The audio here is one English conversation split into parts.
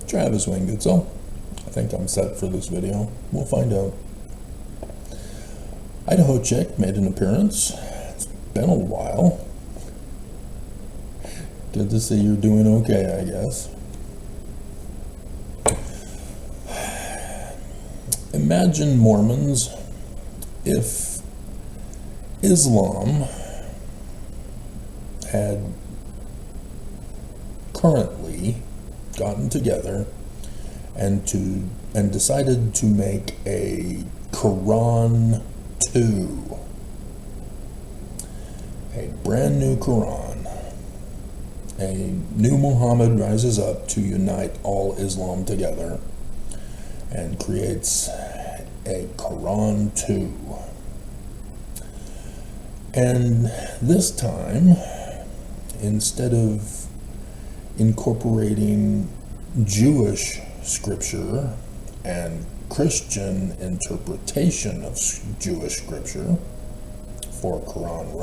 Travis Wingutzel. I think I'm set for this video. We'll find out. Idaho Chick made an appearance. It's been a while. Good to see you're doing okay, I guess. Imagine Mormons if Islam had currently gotten together and decided to make a Quran 2, a brand new Quran. A new Muhammad rises up to unite all Islam together and creates a Quran 2. And this time, instead of incorporating Jewish scripture and Christian interpretation of Jewish scripture for Quran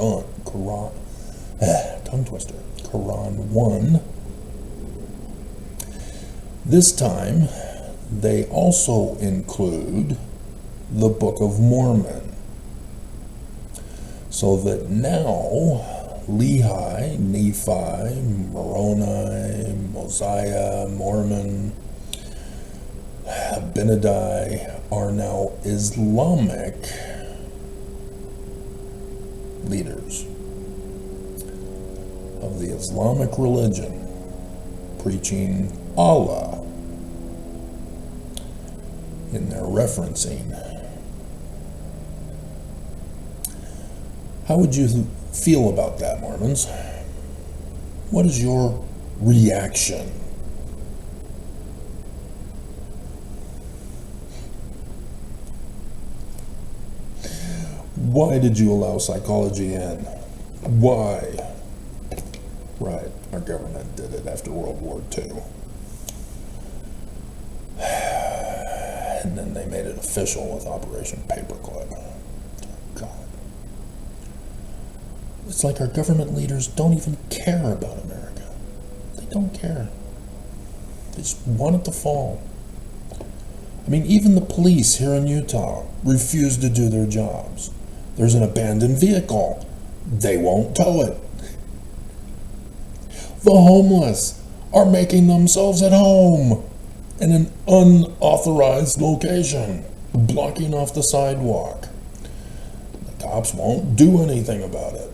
1, this time they also include the Book of Mormon, so that now Lehi, Nephi, Moroni, Mosiah, Mormon, Abinadi are now Islamic leaders of the Islamic religion, preaching Allah in their referencing. How would you feel about that, Mormons? What is your reaction? Why did you allow psychology in? Why? Right, our government did it after World War II. And then they made it official with Operation Paperclip. God. It's like our government leaders don't even care about America. They don't care. They just want it to fall. I mean, even the police here in Utah refuse to do their jobs. There's an abandoned vehicle. They won't tow it. The homeless are making themselves at home in an unauthorized location, blocking off the sidewalk. The cops won't do anything about it.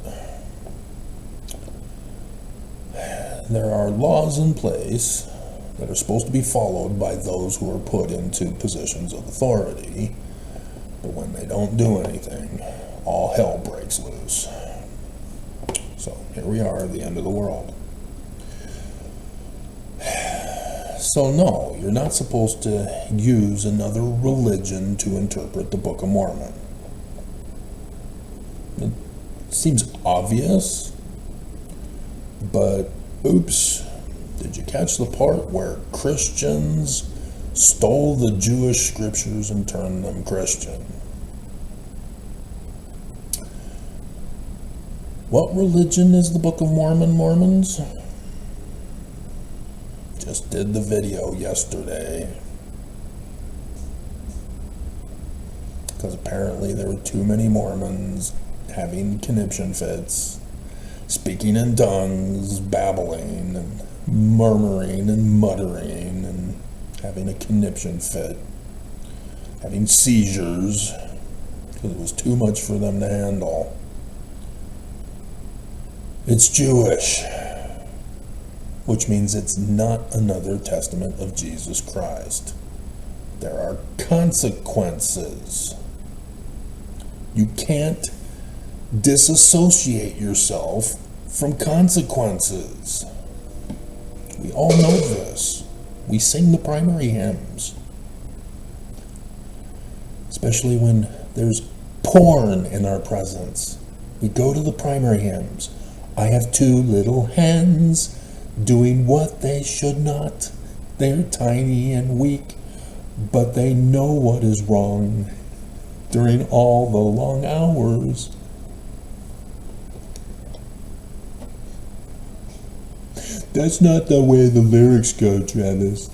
There are laws in place that are supposed to be followed by those who are put into positions of authority, but when they don't do anything, all hell breaks loose. So here we are at the end of the world. So no, you're not supposed to use another religion to interpret the Book of Mormon. It seems obvious, but oops, did you catch the part where Christians stole the Jewish scriptures and turned them Christian? What religion is the Book of Mormon, Mormons? Just did the video yesterday. Because apparently there were too many Mormons having conniption fits, speaking in tongues, babbling, and murmuring and muttering, and having a conniption fit, having seizures, because it was too much for them to handle. It's Jewish, which means it's not another testament of Jesus Christ. There are consequences. You can't disassociate yourself from consequences. We all know this. We sing the primary hymns. Especially when there's porn in our presence. We go to the primary hymns. I have two little hens doing what they should not. They're tiny and weak, but they know what is wrong during all the long hours. That's not the way the lyrics go, Travis.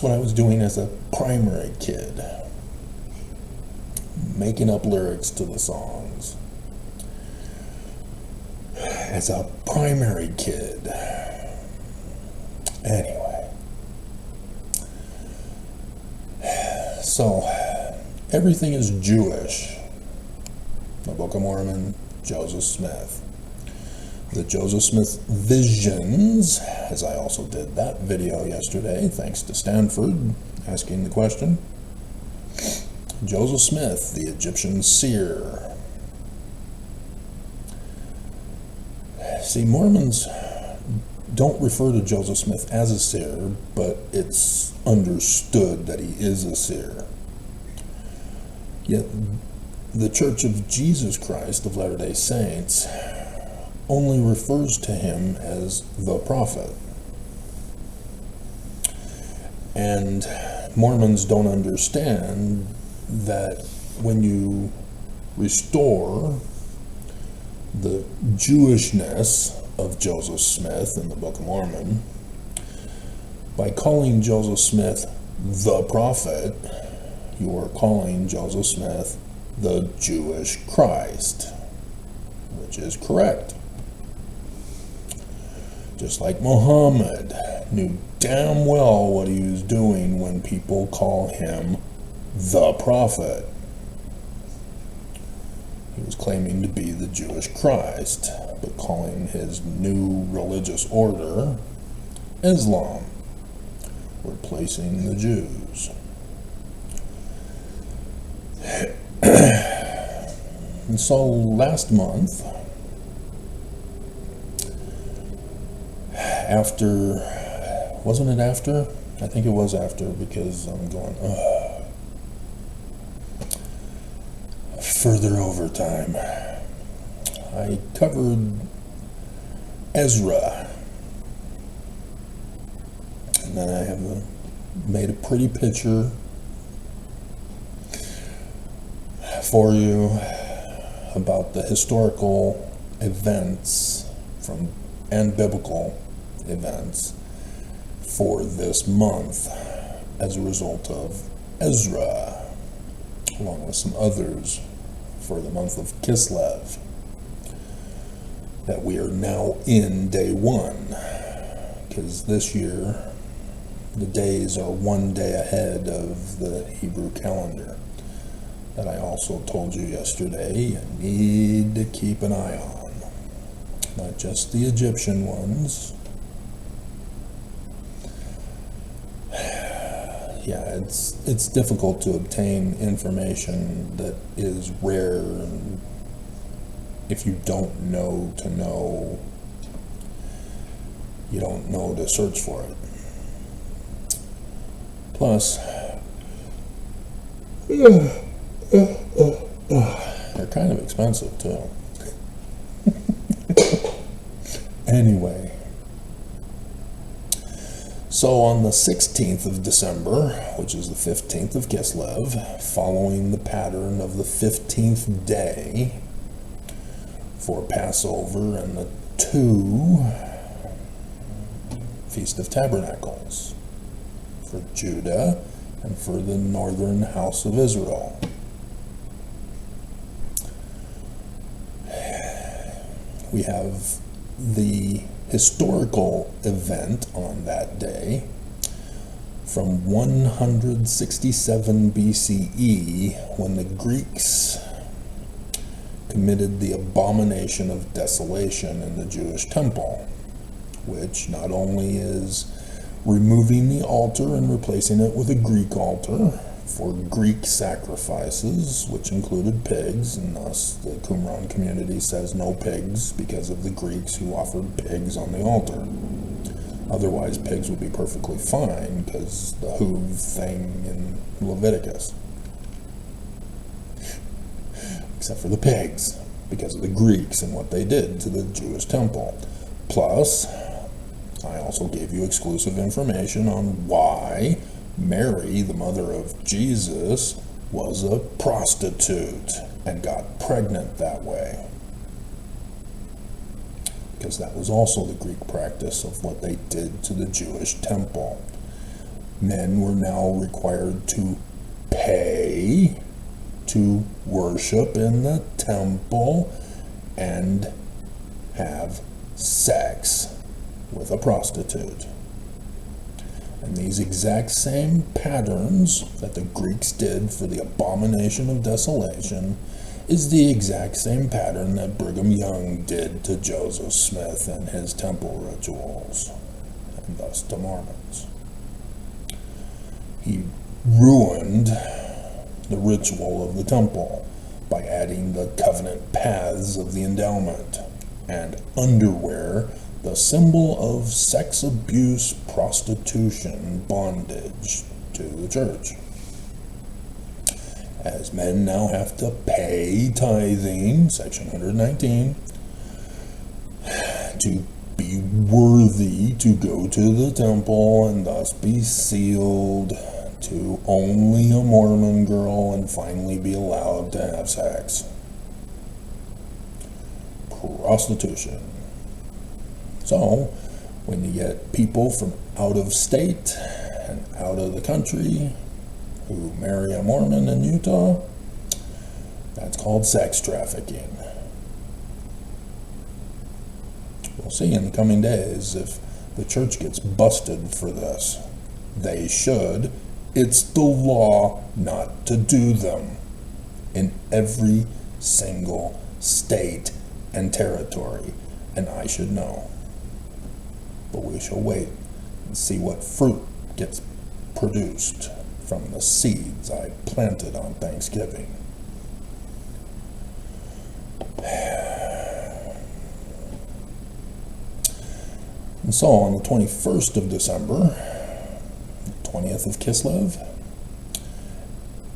what I was doing as a primary kid, making up lyrics to the songs. As a primary kid. Anyway. So, everything is Jewish. The Book of Mormon, Joseph Smith. The Joseph Smith visions, as I also did that video yesterday, thanks to Stanford asking the question. Joseph Smith, the Egyptian seer. See, Mormons don't refer to Joseph Smith as a seer, but it's understood that he is a seer. Yet, the Church of Jesus Christ of Latter-day Saints only refers to him as the prophet. And Mormons don't understand that when you restore the Jewishness of Joseph Smith in the Book of Mormon, by calling Joseph Smith the prophet, you are calling Joseph Smith the Jewish Christ, which is correct. Just like Muhammad knew damn well what he was doing when people call him the prophet. He was claiming to be the Jewish Christ, but calling his new religious order Islam, replacing the Jews. And so last month, wasn't it after? I think it was after, because I'm going, further overtime. I covered Ezra, and then I have made a pretty picture for you about the historical events and biblical events for this month as a result of Ezra, along with some others for the month of Kislev, that we are now in day 1, because this year the days are one day ahead of the Hebrew calendar that I also told you yesterday you need to keep an eye on. Not just the Egyptian ones. Yeah, it's difficult to obtain information that is rare, and if you don't know to know, you don't know to search for it. Plus, they're kind of expensive too. Anyway, so on the 16th of December, which is the 15th of Kislev, following the pattern of the 15th day for Passover and the 2 Feast of Tabernacles for Judah and for the northern house of Israel. We have the historical event on that day from 167 BCE, when the Greeks committed the abomination of desolation in the Jewish temple, which not only is removing the altar and replacing it with a Greek altar for Greek sacrifices, which included pigs, and thus the Qumran community says no pigs because of the Greeks who offered pigs on the altar. Otherwise, pigs would be perfectly fine because the hoof thing in Leviticus. Except for the pigs, because of the Greeks and what they did to the Jewish temple. Plus, I also gave you exclusive information on why Mary, the mother of Jesus, was a prostitute and got pregnant that way. Because that was also the Greek practice of what they did to the Jewish temple. Men were now required to pay to worship in the temple and have sex with a prostitute. And these exact same patterns that the Greeks did for the abomination of desolation is the exact same pattern that Brigham Young did to Joseph Smith and his temple rituals, and thus to Mormons. He ruined the ritual of the temple by adding the covenant paths of the endowment and underwear, the symbol of sex abuse, prostitution, bondage, to the church. As men now have to pay tithing, section 119, to be worthy to go to the temple and thus be sealed to only a Mormon girl and finally be allowed to have sex. Prostitution. So, when you get people from out of state and out of the country who marry a Mormon in Utah, that's called sex trafficking. We'll see in the coming days if the church gets busted for this. They should. It's the law not to do them in every single state and territory, and I should know. But we shall wait and see what fruit gets produced from the seeds I planted on Thanksgiving. And so on the 21st of December, 20th of Kislev,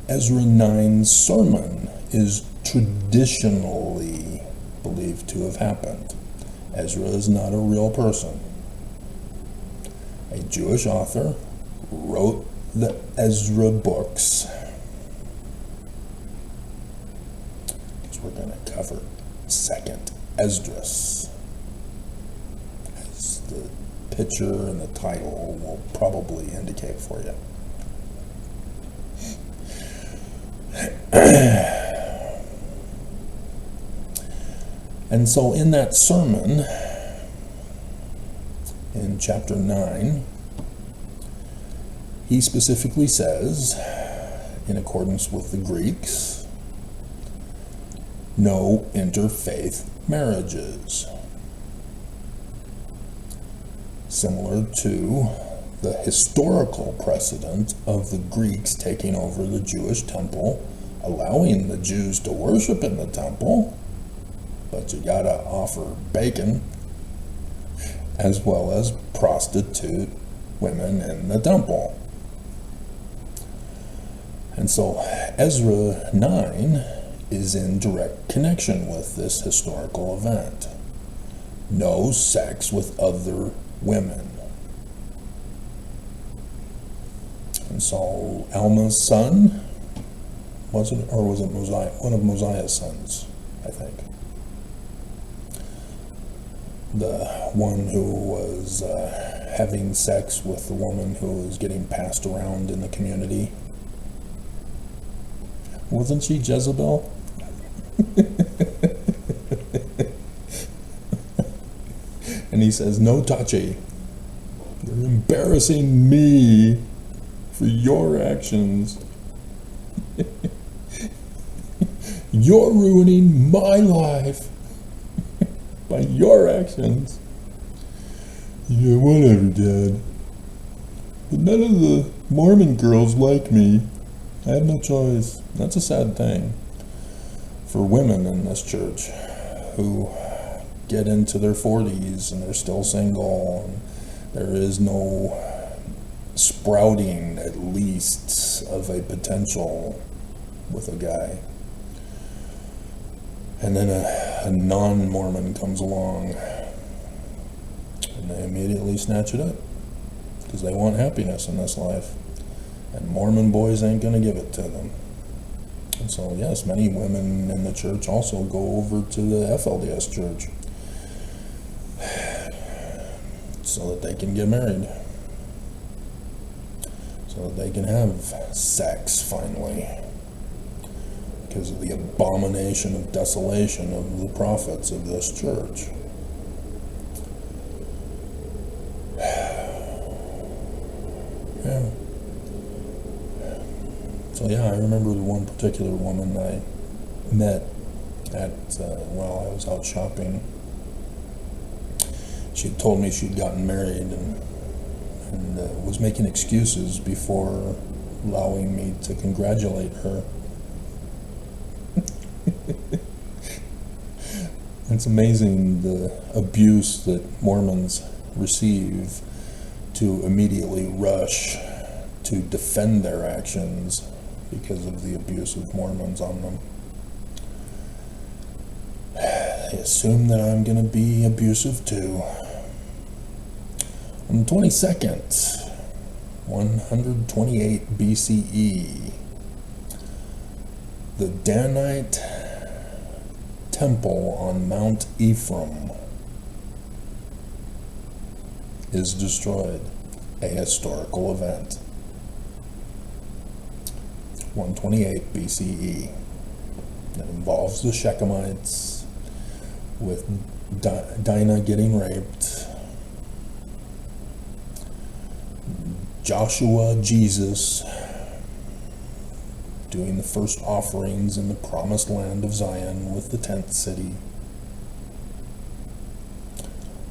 Ezra 9's sermon is traditionally believed to have happened. Ezra is not a real person. A Jewish author wrote the Ezra books, because we're going to cover 2nd Esdras, as the picture and the title will probably indicate for you. And so in that sermon, in chapter 9, he specifically says, in accordance with the Greeks, no interfaith marriages. Similar to the historical precedent of the Greeks taking over the Jewish temple, allowing the Jews to worship in the temple, but you gotta offer bacon, as well as prostitute women in the temple. And so Ezra 9 is in direct connection with this historical event. No sex with other women. And so Alma's son, was it Mosiah? One of Mosiah's sons, I think. The one who was having sex with the woman who was getting passed around in the community. Wasn't she Jezebel? And he says, no touchy. You're embarrassing me for your actions. You're ruining my life by your actions. Yeah, whatever, Dad. But none of the Mormon girls like me. I have no choice. That's a sad thing for women in this church who get into their 40s and they're still single, and there is no sprouting, at least, of a potential with a guy. And then a non-Mormon comes along and they immediately snatch it up because they want happiness in this life, and Mormon boys ain't going to give it to them. And so yes, many women in the church also go over to the FLDS church so that they can get married. so they can have sex finally, because of the abomination of desolation of the prophets of this church. Yeah. So yeah, I remember the one particular woman I met at while I was out shopping. She had told me she'd gotten married and was making excuses before allowing me to congratulate her. It's amazing the abuse that Mormons receive to immediately rush to defend their actions because of the abuse of Mormons on them. They assume that I'm going to be abusive too. On the 22nd, 128 BCE, the Danite temple on Mount Ephraim is destroyed, a historical event. 128 BCE. It involves the Shechemites with Dinah getting raped, Joshua, Jesus, doing the first offerings in the promised land of Zion with the tent city.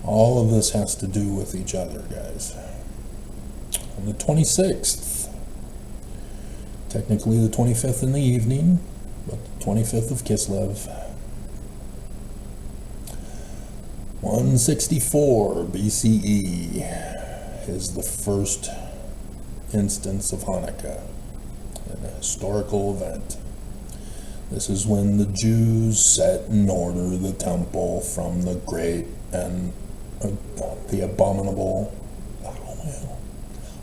All of this has to do with each other, guys. On the 26th, technically the 25th in the evening, but the 25th of Kislev, 164 BCE is the first instance of Hanukkah, an historical event. This is when the Jews set in order the temple from the great and the abominable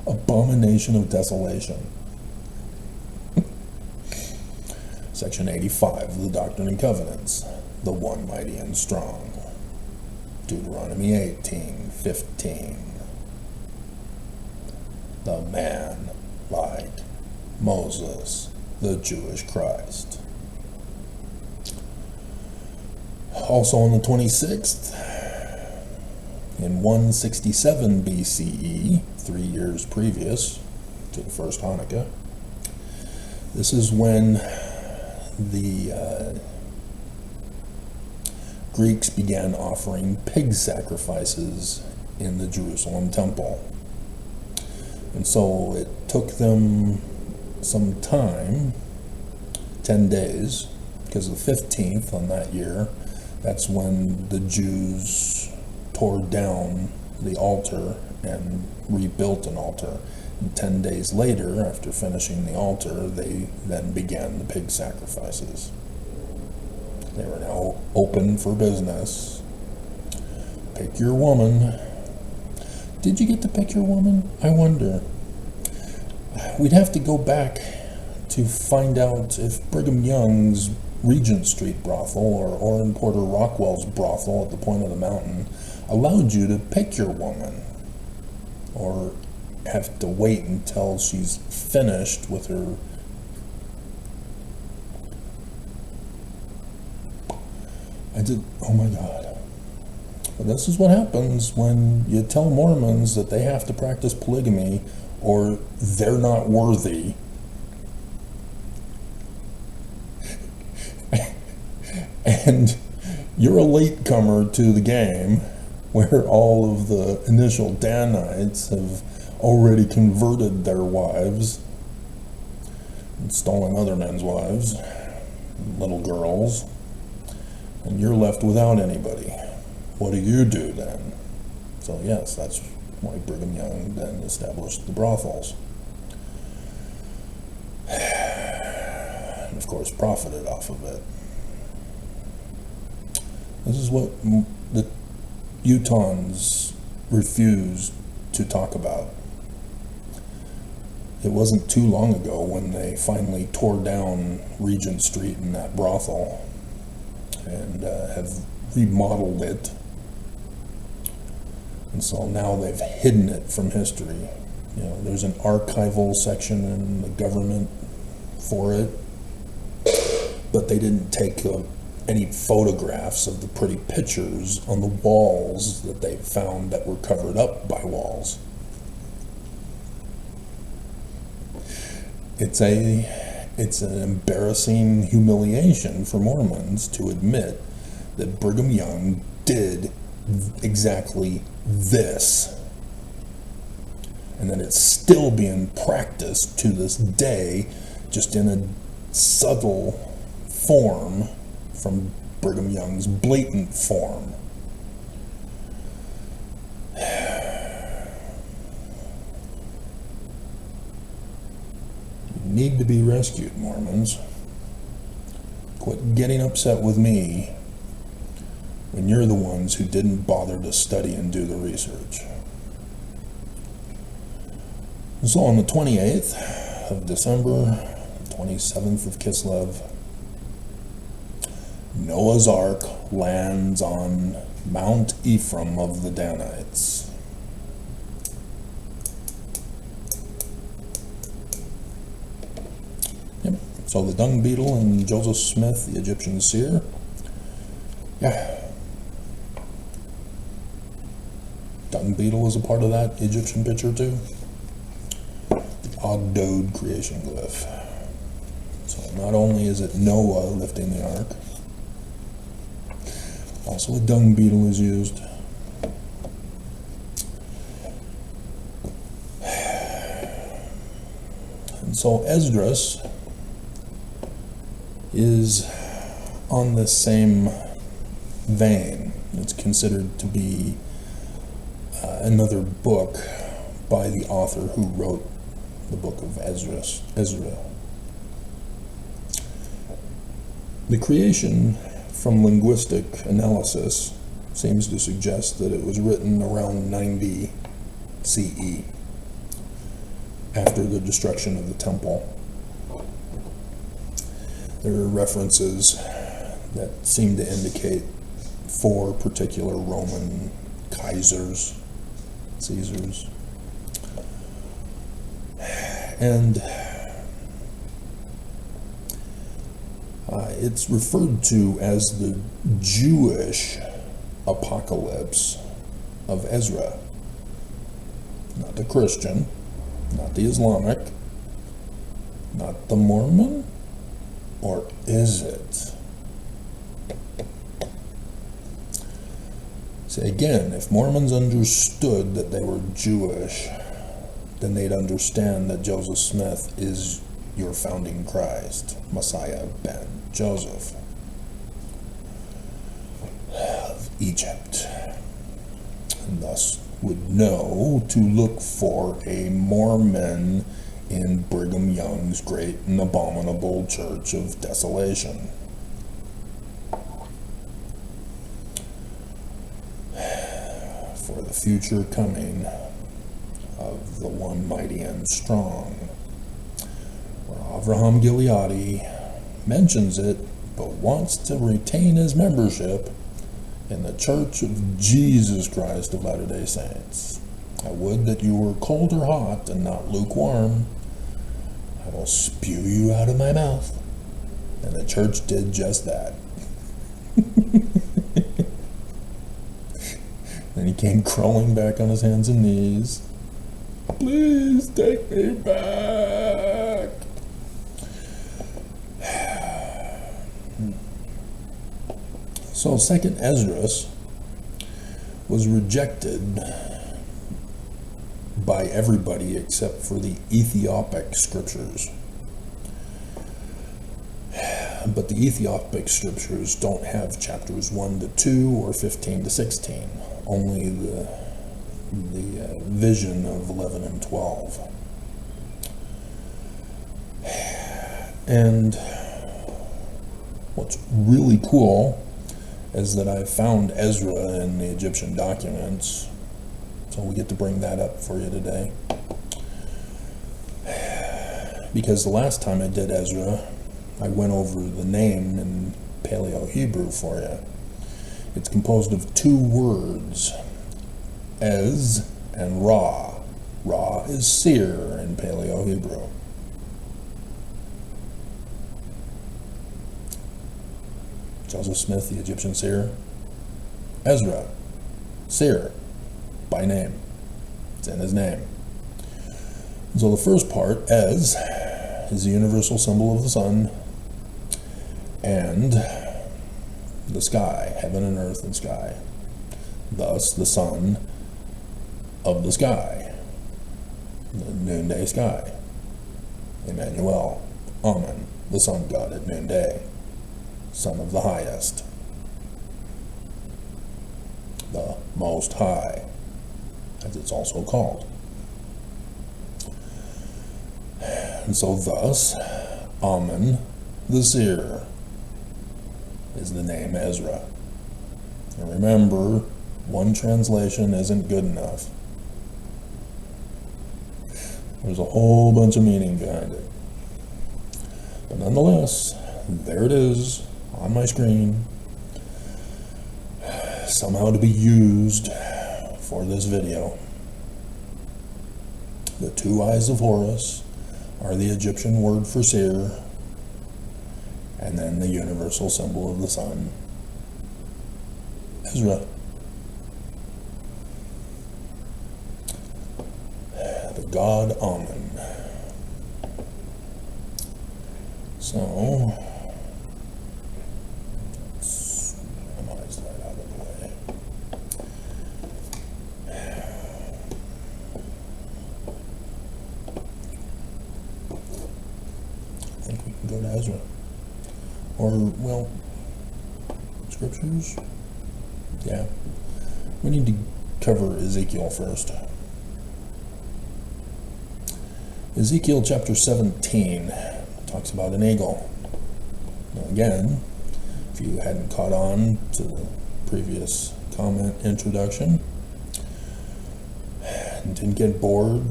abomination of desolation. Section 85 of the Doctrine and Covenants, the one mighty and strong. Deuteronomy 18:15. The man like Moses, the Jewish Christ. Also on the 26th, in 167 BCE, 3 years previous to the first Hanukkah, this is when the Greeks began offering pig sacrifices in the Jerusalem temple. And so it took them some time, 10 days, because the 15th on that year, that's when the Jews tore down the altar and rebuilt an altar. And 10 days later, after finishing the altar, they then began the pig sacrifices. They were now open for business. Pick your woman. Did you get to pick your woman? I wonder. We'd have to go back to find out if Brigham Young's Regent Street brothel or Orrin Porter Rockwell's brothel at the point of the mountain allowed you to pick your woman, or have to wait until she's finished with her. Oh my God. But this is what happens when you tell Mormons that they have to practice polygamy or they're not worthy. And you're a latecomer to the game where all of the initial Danites have already converted their wives and stolen other men's wives, little girls, and you're left without anybody. What do you do then? So yes, that's why Brigham Young then established the brothels. And of course profited off of it. This is what the Utahns refused to talk about. It wasn't too long ago when they finally tore down Regent Street in that brothel and have remodeled it. And so now they've hidden it from history There's an archival section in the government for it, but they didn't take any photographs of the pretty pictures on the walls that they found that were covered up by walls. It's an embarrassing humiliation for Mormons to admit that Brigham Young did exactly this, and that it's still being practiced to this day, just in a subtle form from Brigham Young's blatant form. You need to be rescued, Mormons. Quit getting upset with me when you're the ones who didn't bother to study and do the research. So on the 28th of December, 27th of Kislev, Noah's Ark lands on Mount Ephraim of the Danites. Yep. So the dung beetle and Joseph Smith, the Egyptian seer. Yeah. Dung beetle is a part of that Egyptian picture too. The Ogdode creation glyph. So not only is it Noah lifting the ark, also a dung beetle is used. And so Esdras is on the same vein. It's considered to be another book by the author who wrote the book of Ezra. The creation from linguistic analysis seems to suggest that it was written around 90 CE, after the destruction of the temple. There are references that seem to indicate 4 particular Roman Caesars, and it's referred to as the Jewish apocalypse of Ezra. Not the Christian, not the Islamic, not the Mormon, or is it? Say again, if Mormons understood that they were Jewish, then they'd understand that Joseph Smith is your founding Christ, Messiah ben Joseph of Egypt, and thus would know to look for a Mormon in Brigham Young's great and abominable Church of Desolation. For the future coming of the one mighty and strong. Where Avraham Gileadi mentions it, but wants to retain his membership in the Church of Jesus Christ of Latter-day Saints. I would that you were cold or hot and not lukewarm. I will spew you out of my mouth. And the church did just that. Then he came crawling back on his hands and knees. Please take me back. So second Esdras was rejected by everybody except for the Ethiopic scriptures. But the Ethiopic scriptures don't have chapters 1 to 2 or 15 to 16, only the vision of 11 and 12. And what's really cool is that I found Ezra in the Egyptian documents, so we get to bring that up for you today. Because the last time I did Ezra, I went over the name in Paleo-Hebrew for you. It's composed of 2 words, Ez and Ra. Ra is seer in Paleo-Hebrew. Joseph Smith, the Egyptian seer. Ezra, seer, by name. It's in his name. And so the first part, Ez, is the universal symbol of the sun and the sky, heaven and earth and sky. Thus, the son of the sky, the noonday sky. Emmanuel, Amen, the sun god at noonday, son of the highest, the Most High, as it's also called. And so thus, Amen, the seer, is the name Ezra. And remember, one translation isn't good enough. There's a whole bunch of meaning behind it. But nonetheless, there it is on my screen, somehow to be used for this video. The two eyes of Horus are the Egyptian word for seer, and then the universal symbol of the sun, Ezra. The god Amen. So, let's minimize that out of the way. I think we can go to Ezra. Or, well, scriptures? Yeah. We need to cover Ezekiel first. Ezekiel chapter 17 talks about an eagle. Now again, if you hadn't caught on to the previous comment introduction and didn't get bored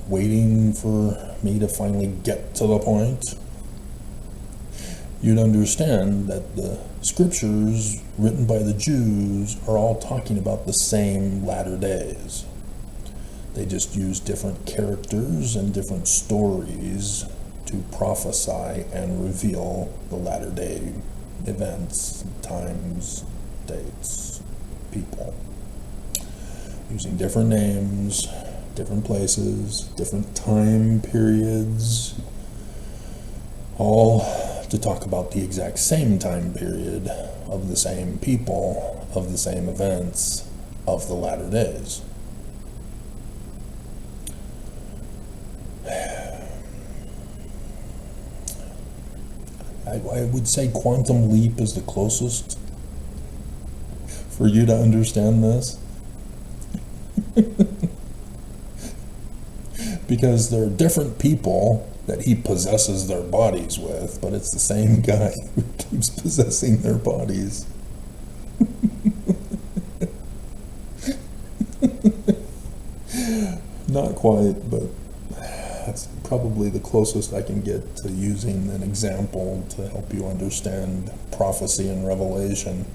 waiting for me to finally get to the point, you'd understand that the scriptures written by the Jews are all talking about the same latter days. They just use different characters and different stories to prophesy and reveal the latter day events, times, dates, people. Using different names, different places, different time periods, all to talk about the exact same time period of the same people, of the same events, of the latter days. I would say Quantum Leap is the closest for you to understand this. Because there are different people that he possesses their bodies with, but it's the same guy who keeps possessing their bodies. Not quite, but that's probably the closest I can get to using an example to help you understand prophecy and revelation.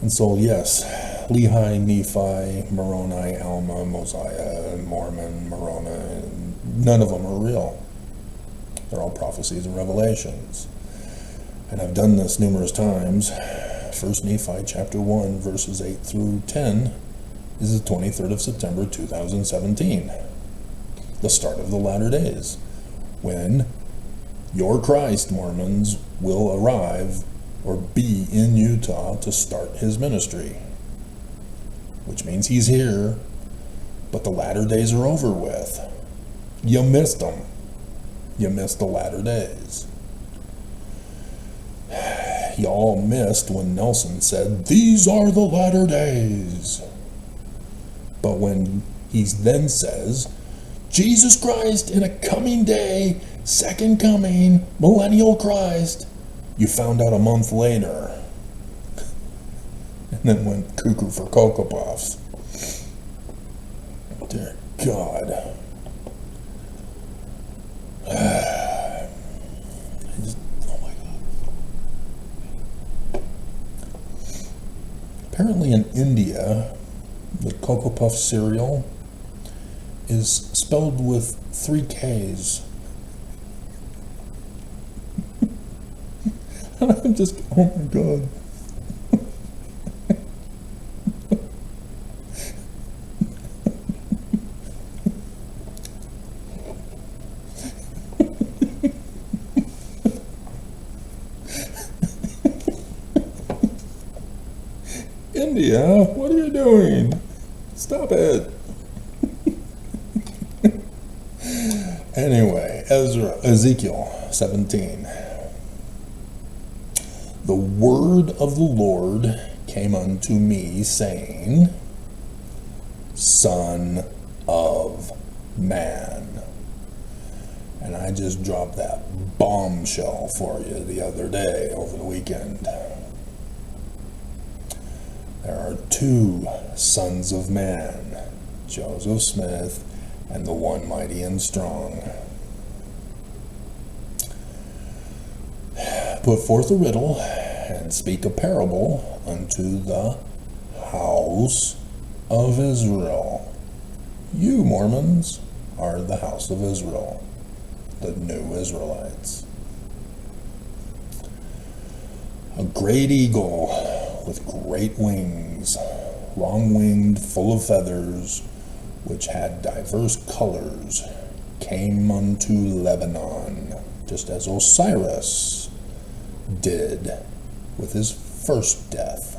And so, yes, Lehi, Nephi, Moroni, Alma, Mosiah, Mormon, Moroni, none of them are real. They're all prophecies and revelations. And I've done this numerous times. 1 Nephi chapter 1, verses 8 through 10 is the 23rd of September, 2017. The start of the latter days, when your Christ, Mormons, will arrive or be in Utah to start his ministry. Which means he's here, but the latter days are over with. You missed them. You missed the latter days. Y'all missed when Nelson said, "These are the latter days." But when he then says, Jesus Christ in a coming day, second coming, millennial Christ, you found out a month later. And then went cuckoo for Cocoa Puffs. Dear God. Oh my God. Apparently in India, the Cocoa Puff cereal is spelled with 3 Ks. And I'm just, oh my God. India, what are you doing? Stop it. Anyway, Ezekiel 17. The word of the Lord came unto me, saying, Son of man. And I just dropped that bombshell for you the other day, over the weekend. There are 2 sons of man, Joseph Smith and the one mighty and strong. Put forth a riddle and speak a parable unto the house of Israel. You Mormons are the house of Israel, the new Israelites. A great eagle with great wings, long-winged, full of feathers, which had diverse colors, came unto Lebanon, just as Osiris did with his first death.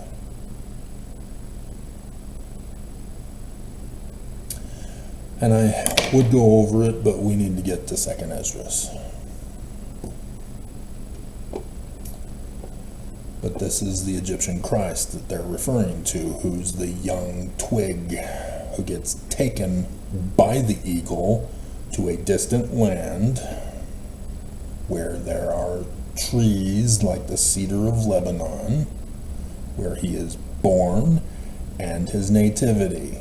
And I would go over it, but we need to get to 2nd Esdras. But this is the Egyptian Christ that they're referring to, who's the young twig who gets taken by the eagle to a distant land where there are trees like the cedar of Lebanon, where he is born and his nativity.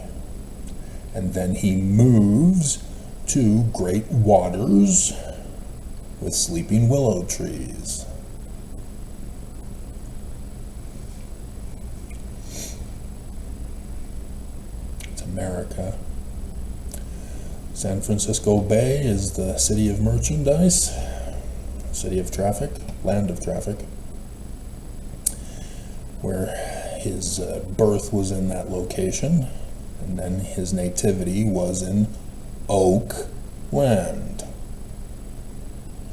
And then he moves to great waters with sleeping willow trees. It's America. San Francisco Bay is the city of merchandise, city of traffic, land of traffic, where his birth was in that location, and then his nativity was in Oak Land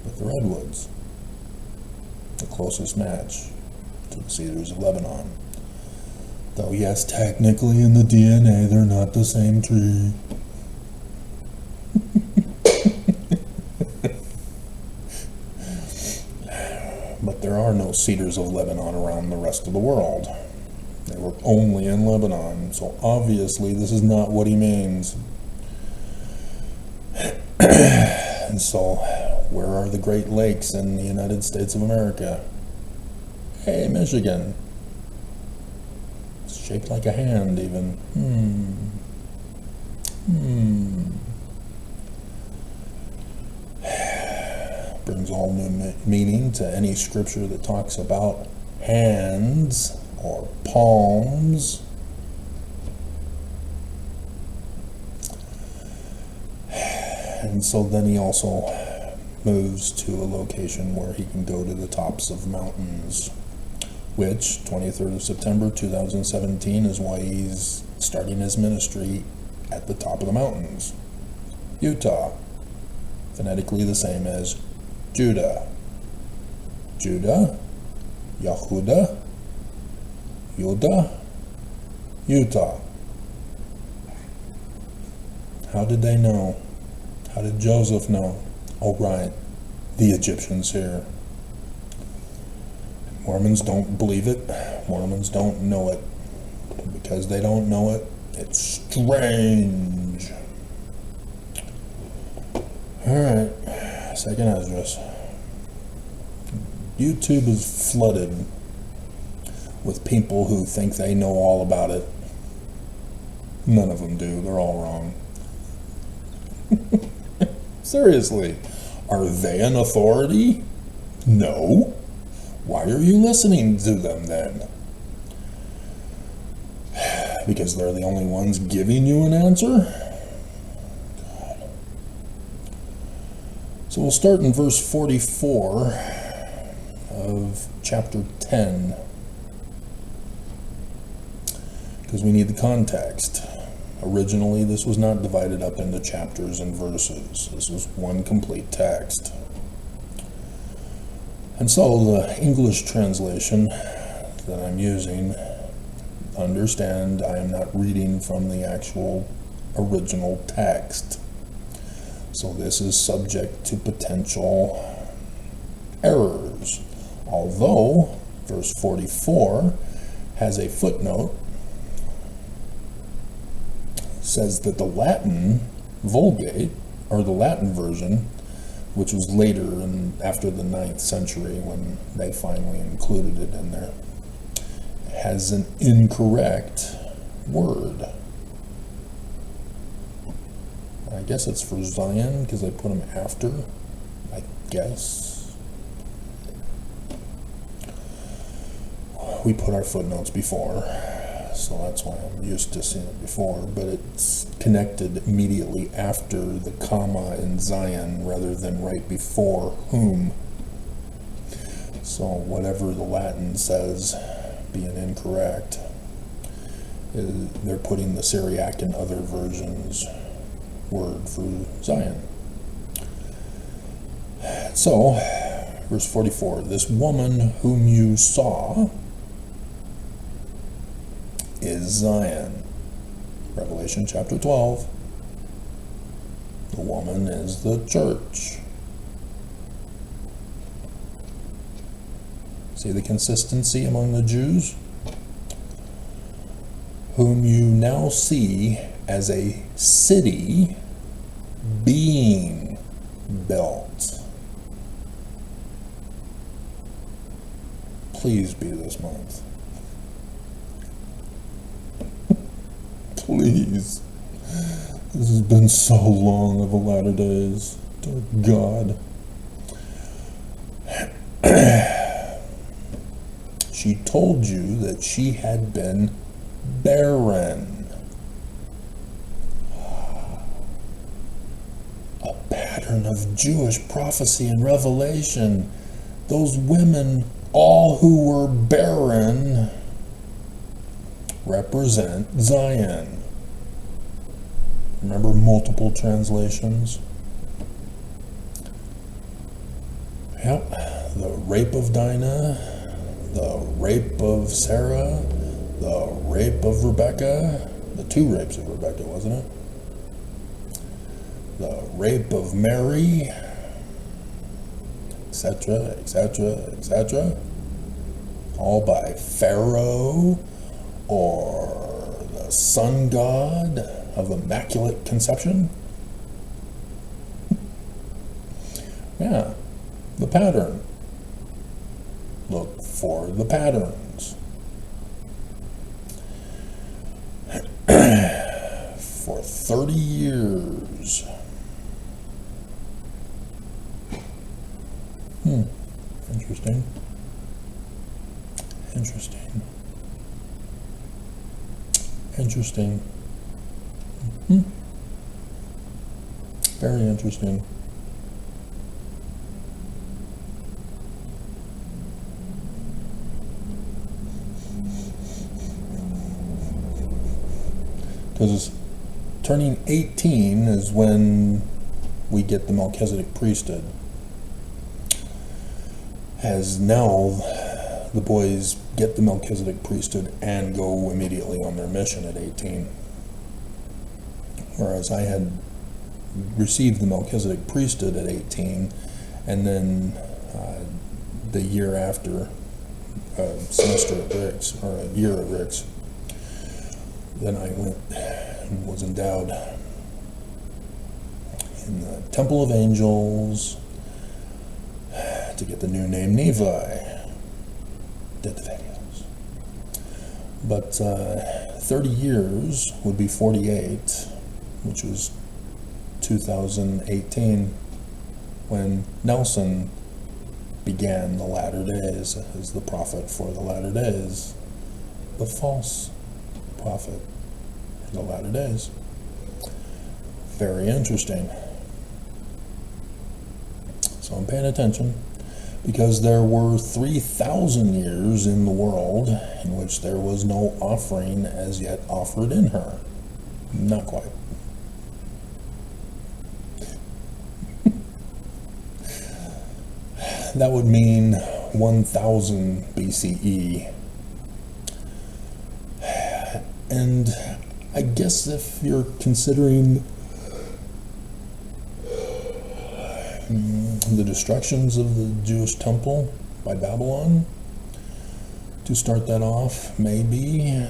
with the redwoods, the closest match to the cedars of Lebanon. Though yes, technically in the DNA they're not the same tree. But there are no cedars of Lebanon around the rest of the world. They were only in Lebanon, so obviously this is not what he means. And so, where are the Great Lakes in the United States of America? Hey, Michigan. It's shaped like a hand, even. Brings all new meaning to any scripture that talks about hands or palms. And so then he also moves to a location where he can go to the tops of mountains, which 23rd of September 2017 is why he's starting his ministry at the top of the mountains. Utah, phonetically the same as Judah. Judah, Yehuda, Yudah, Utah. How did they know? How did Joseph know? Oh, right, the Egyptians here. Mormons don't believe it. Mormons don't know it. Because they don't know it, it's strange. Alright, 2nd Esdras. YouTube is flooded with people who think they know all about it. None of them do. They're all wrong. Seriously, are they an authority? No. Why are you listening to them then? Because they're the only ones giving you an answer? So we'll start in verse 44 of chapter 10, because we need the context. Originally, this was not divided up into chapters and verses. This was one complete text. And so the English translation that I'm using, understand I am not reading from the actual original text. So this is subject to potential errors. Although verse 44 has a footnote, says that the Latin Vulgate, or the Latin version, which was later and after the 9th century when they finally included it in there, has an incorrect word. I guess it's for Zion because they put them after, I guess. We put our footnotes before, so that's why I'm used to seeing it before, but it's connected immediately after the comma in Zion rather than right before whom. So whatever the Latin says being incorrect, they're putting the Syriac and other versions word for Zion. So, verse 44, this woman whom you saw is Zion. Revelation chapter 12. The woman is the church. See the consistency among the Jews? Whom you now see as a city being built. Please be this month. Please. This has been so long of a latter days. Dear God. She told you that she had been barren. A pattern of Jewish prophecy and revelation. Those women, all who were barren, represent Zion. Remember multiple translations? Yep. The rape of Dinah, the rape of Sarah, the rape of Rebecca, the two rapes of Rebecca, wasn't it? The rape of Mary, etc., etc., etc., all by Pharaoh or the sun god of Immaculate Conception. Yeah, the pattern. Look for the patterns. For 30 years. Interesting. Interesting. Interesting. Very interesting. Because turning 18 is when we get the Melchizedek priesthood. As now the boys get the Melchizedek priesthood and go immediately on their mission at 18. Whereas I had received the Melchizedek priesthood at 18, and then the year after, semester at Rick's, or a year at Rick's, then I went and was endowed in the Temple of Angels to get the new name Nephi. Did the videos. But 30 years would be 48, which was 2018, when Nelson began the latter days as the prophet for the latter days, the false prophet in the latter days. Very interesting. So I'm paying attention, because there were 3,000 years in the world in which there was no offering as yet offered in her. Not quite. That would mean 1000 BCE. And I guess if you're considering the destructions of the Jewish temple by Babylon, to start that off, maybe.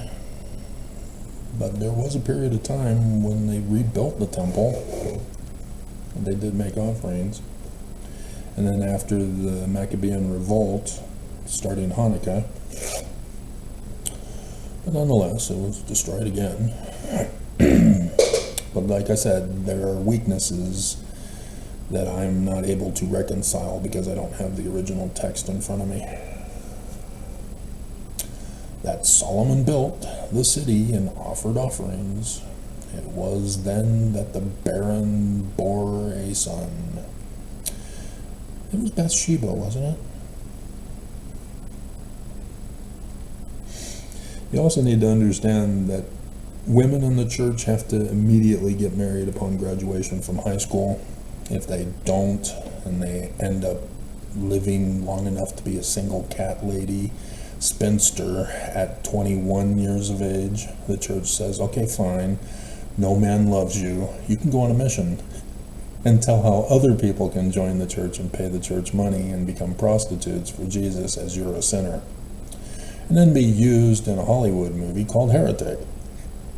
But there was a period of time when they rebuilt the temple, and they did make offerings. And then after the Maccabean revolt, starting Hanukkah, but nonetheless, it was destroyed again. But like I said, there are weaknesses that I'm not able to reconcile because I don't have the original text in front of me. That Solomon built the city and offered offerings. It was then that the barren bore a son. It was Bathsheba, wasn't it? You also need to understand that women in the church have to immediately get married upon graduation from high school. If they don't, and they end up living long enough to be a single cat lady, spinster at 21 years of age, the church says, okay, fine, no man loves you, you can go on a mission, and tell how other people can join the church and pay the church money and become prostitutes for Jesus as you're a sinner. And then be used in a Hollywood movie called Heretic,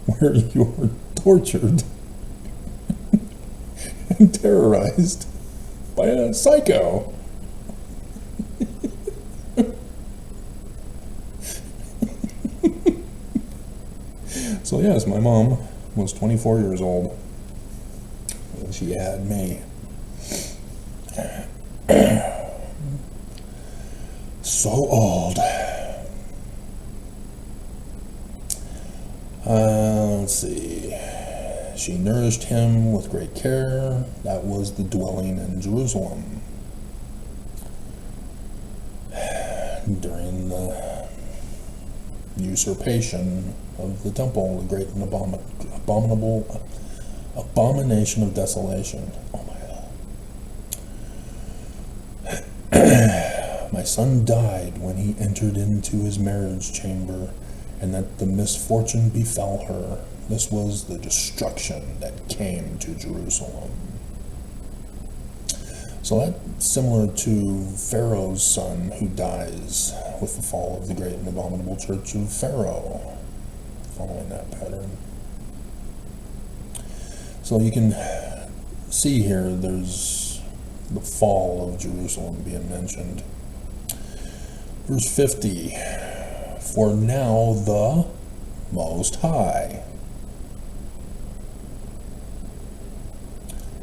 where you're tortured and terrorized by a psycho. So yes, my mom was 24 years old when she had me. So old. Let's see. She nourished him with great care. That was the dwelling in Jerusalem. During the usurpation of the temple, the great and abominable abomination of desolation. Oh my God. My son died when he entered into his marriage chamber, and that the misfortune befell her. This was the destruction that came to Jerusalem. So that's similar to Pharaoh's son, who dies with the fall of the great and abominable church of Pharaoh, following that pattern. So you can see here there's the fall of Jerusalem being mentioned. Verse 50, for now the Most High,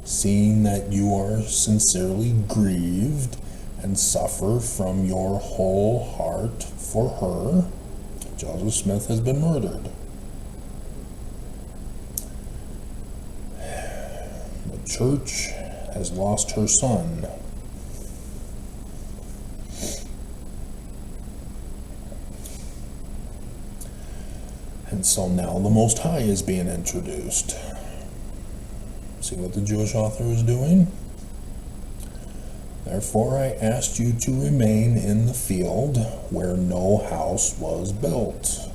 seeing that you are sincerely grieved and suffer from your whole heart for her, Joseph Smith has been murdered. The church has lost her son. And so now the Most High is being introduced. See what the Jewish author is doing? Therefore I asked you to remain in the field where no house was built.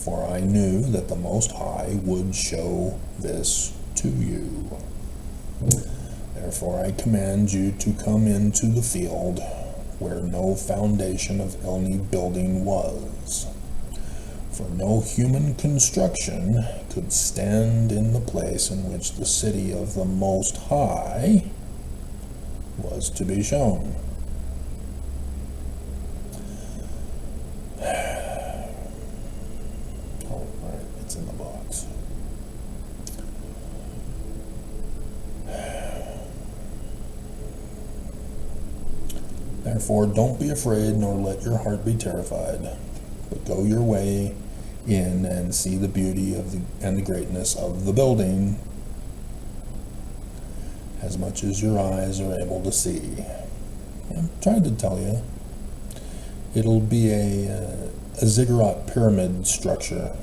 For I knew that the Most High would show this to you. Therefore I command you to come into the field where no foundation of any building was. For no human construction could stand in the place in which the city of the Most High was to be shown. Oh, right, it's in the box. Therefore, don't be afraid, nor let your heart be terrified, but go your way in and see the beauty of and the greatness of the building. as much as your eyes are able to see. I'm trying to tell you, it'll be a ziggurat pyramid structure,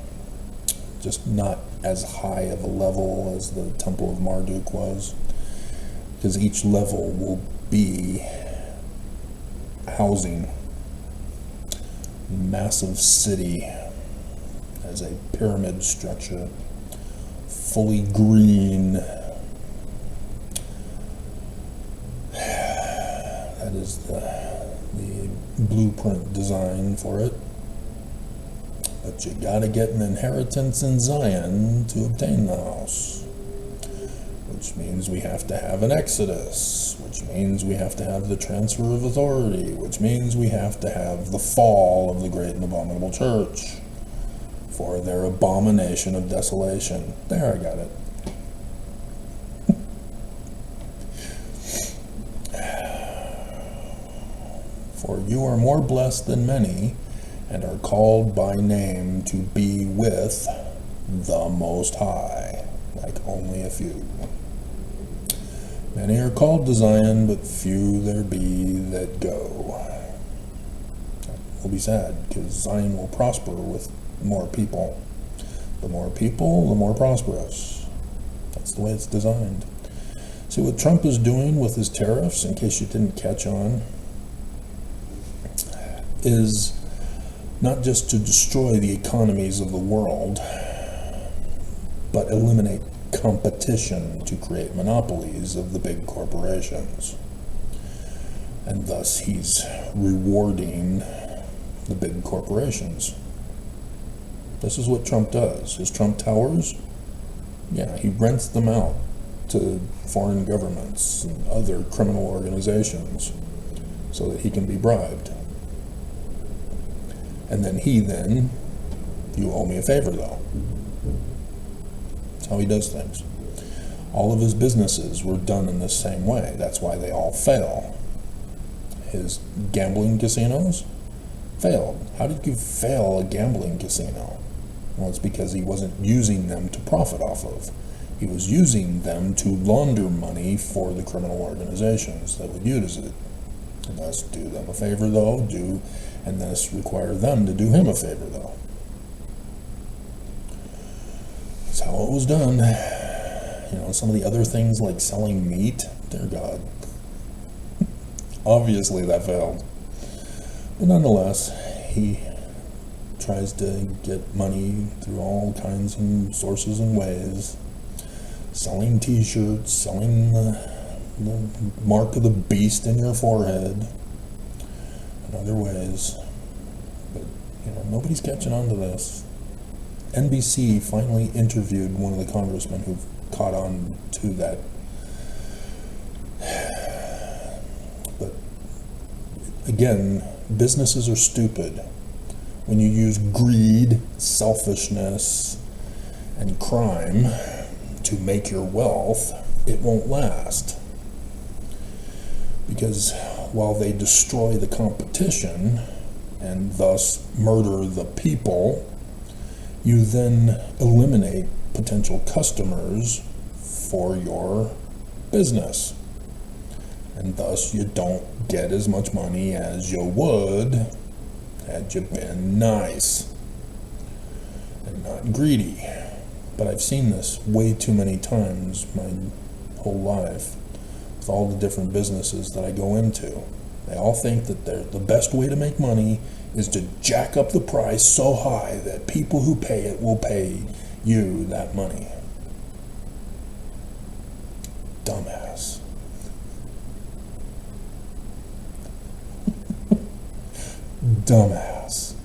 just not as high of a level as the Temple of Marduk was, because each level will be housing massive city as a pyramid structure, fully green. That is the blueprint design for it. But you gotta get an inheritance in Zion to obtain the house, which means we have to have an exodus, which means we have to have the transfer of authority, which means we have to have the fall of the great and abominable church for their abomination of desolation. There, I got it. For you are more blessed than many, and are called by name to be with the Most High, like only a few. Many are called to Zion, but few there be that go. That will be sad, because Zion will prosper with more people. The more people, the more prosperous. That's the way it's designed. See what Trump is doing with his tariffs, in case you didn't catch on, is not just to destroy the economies of the world, but eliminate competition to create monopolies of the big corporations. And thus he's rewarding the big corporations. This is what Trump does. His Trump Towers, yeah, he rents them out to foreign governments and other criminal organizations so that he can be bribed. And then you owe me a favor though. That's how he does things. All of his businesses were done in the same way. That's why they all fail. His gambling casinos failed. How did you fail a gambling casino? Well, it's because he wasn't using them to profit off of. He was using them to launder money for the criminal organizations that would use it. And thus do them a favor though, and thus require them to do him a favor though. That's how it was done. You know, some of the other things like selling meat, dear God. Obviously that failed. But nonetheless, he tries to get money through all kinds of sources and ways. Selling t-shirts, selling the mark of the beast in your forehead, and other ways. But, you know, nobody's catching on to this. NBC finally interviewed one of the congressmen who caught on to that. But, again, businesses are stupid. When you use greed, selfishness, and crime to make your wealth, it won't last. Because while they destroy the competition and thus murder the people, you then eliminate potential customers for your business. And thus you don't get as much money as you would had you been nice and not greedy. But I've seen this way too many times my whole life with all the different businesses that I go into. They all think that the best way to make money is to jack up the price so high that people who pay it will pay you that money. Dumbass. Dumbass.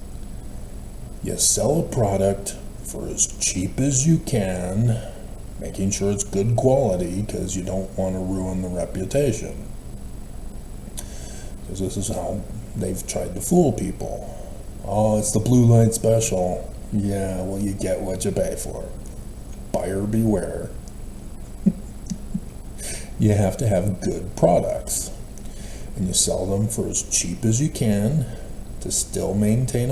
You sell a product for as cheap as you can, making sure it's good quality because you don't want to ruin the reputation. Because this is how they've tried to fool people. Oh, it's the blue light special. Yeah, well, you get what you pay for. Buyer beware. You have to have good products. And you sell them for as cheap as you can to still maintain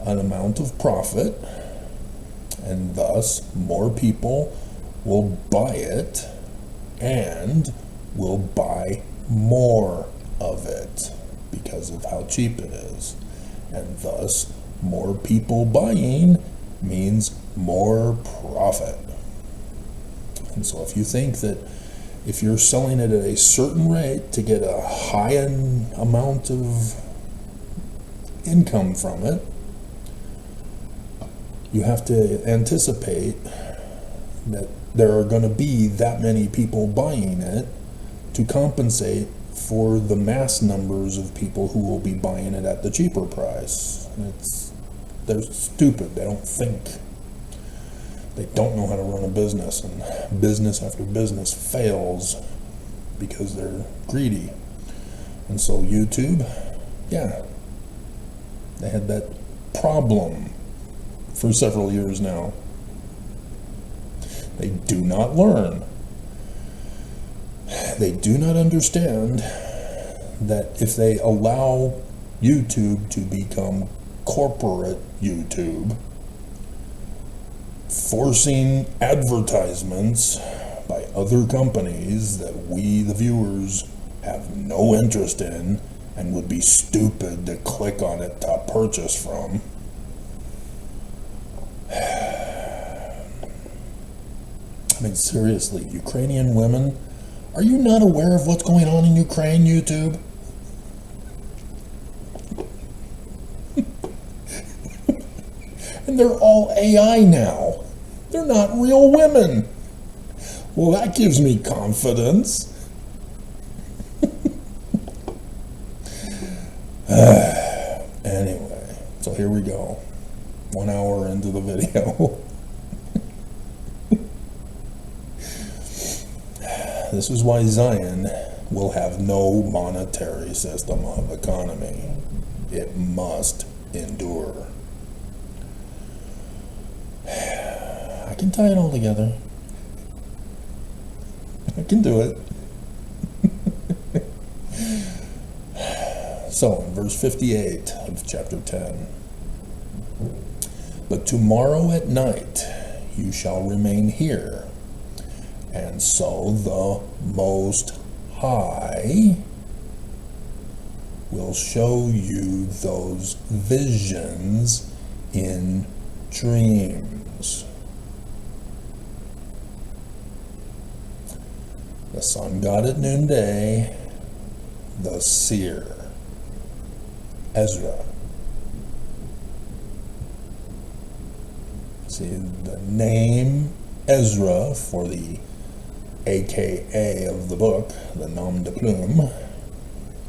an amount of profit. And thus, more people will buy it and will buy more of it because of how cheap it is. And thus, more people buying means more profit. And so if you think that if you're selling it at a certain rate to get a high amount of income from it, you have to anticipate that there are going to be that many people buying it to compensate for the mass numbers of people who will be buying it at the cheaper price. They're stupid. They don't think. They don't know how to run a business, and business after business fails because they're greedy. And so YouTube, yeah, they had that problem for several years now. They do not learn. They do not understand that if they allow YouTube to become corporate YouTube, forcing advertisements by other companies that we, the viewers, have no interest in and would be stupid to click on it to purchase from. I mean, seriously, Ukrainian women, are you not aware of what's going on in Ukraine, YouTube? And they're all AI now. They're not real women. Well, that gives me confidence. Anyway, so here we go. 1 hour into the video. This is why Zion will have no monetary system of economy. It must endure. I can tie it all together. I can do it. So, in verse 58 of chapter 10, but tomorrow at night you shall remain here, and so the Most High will show you those visions in dreams. The sun god at noonday, the seer, Ezra. See, the name Ezra for the AKA of the book, the nom de plume,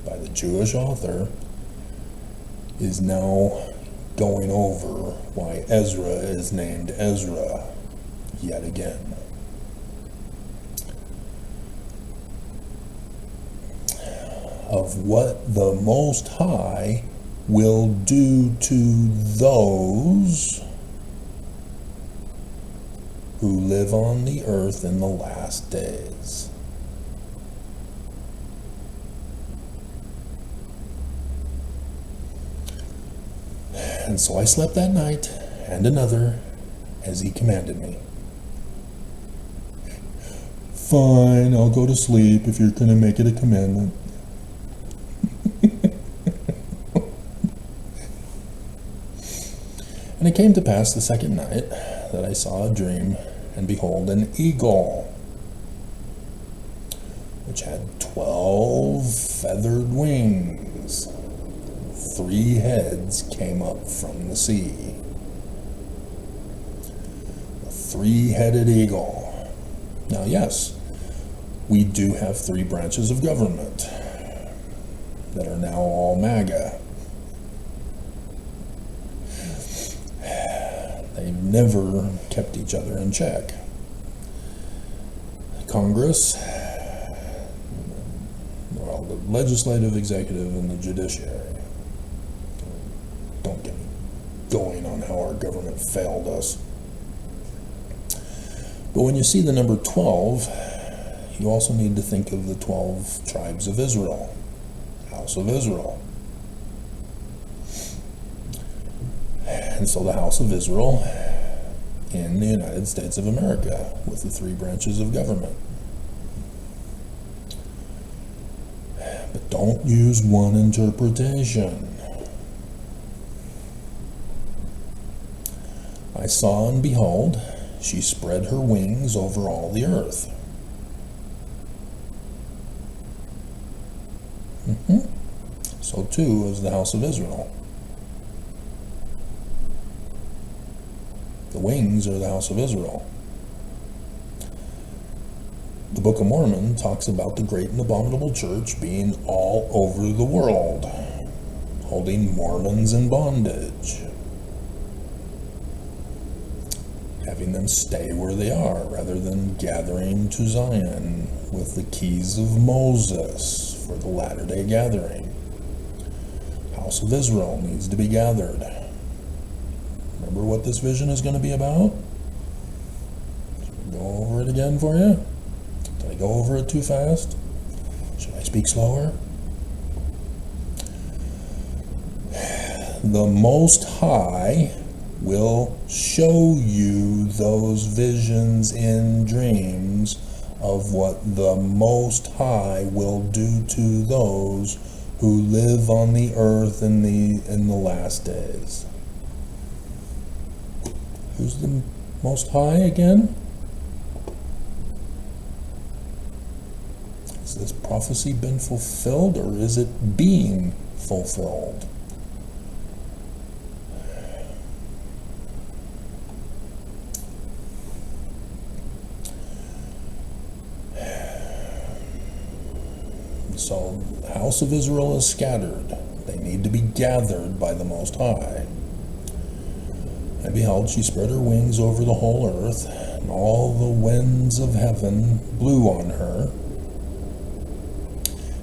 by the Jewish author, is now going over why Ezra is named Ezra yet again. Of what the Most High will do to those who live on the earth in the last days. And so I slept that night and another as he commanded me. Fine, I'll go to sleep if you're going to make it a commandment. And it came to pass the second night that I saw a dream, and behold, an eagle, which had 12 feathered wings. 3 heads came up from the sea. A 3-headed eagle. Now, yes, we do have 3 branches of government that are now all MAGA. They've never kept each other in check. Congress, well, the legislative, executive, and the judiciary. Don't get me going on how our government failed us. But when you see the number 12, you also need to think of the 12 tribes of Israel, House of Israel. And so the House of Israel in the United States of America with the 3 branches of government. Don't use one interpretation. I saw and behold, she spread her wings over all the earth. So too is the house of Israel. The wings are the house of Israel. The Book of Mormon talks about the great and abominable church being all over the world, holding Mormons in bondage, having them stay where they are rather than gathering to Zion with the keys of Moses for the latter-day gathering. House of Israel needs to be gathered. Remember what this vision is going to be about? Should I go over it again for you? Did I go over it too fast? Should I speak slower? The Most High will show you those visions in dreams of what the Most High will do to those who live on the earth in the last days. Who's the Most High again? Has this prophecy been fulfilled, or is it being fulfilled? So the house of Israel is scattered. They need to be gathered by the Most High. I beheld, she spread her wings over the whole earth, and all the winds of heaven blew on her,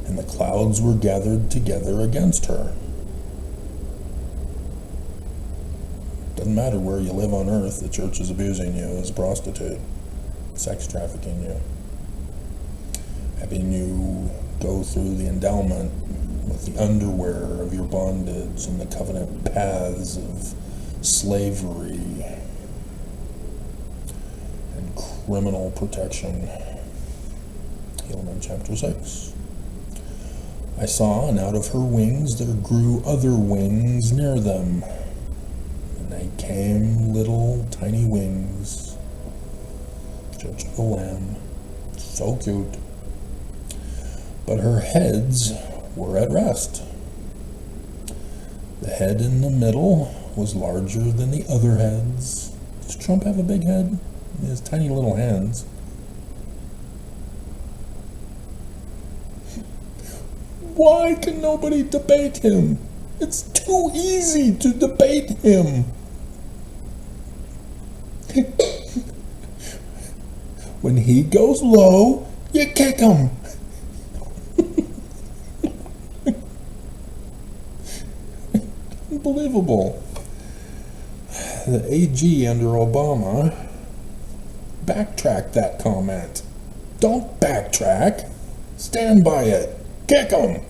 and the clouds were gathered together against her. Doesn't matter where you live on earth, the church is abusing you as a prostitute, sex trafficking you, having you go through the endowment with the underwear of your bondage and the covenant paths of slavery and criminal protection. Helaman chapter 6. I saw, and out of her wings there grew other wings near them, and they came little tiny wings. Church of the Lamb. So cute. But her heads were at rest. The head in the middle was larger than the other heads. Does Trump have a big head? He has tiny little hands. Why can nobody debate him? It's too easy to debate him. When he goes low, you kick him. Unbelievable. The AG under Obama backtracked that comment. Don't backtrack. Stand by it. Kick him.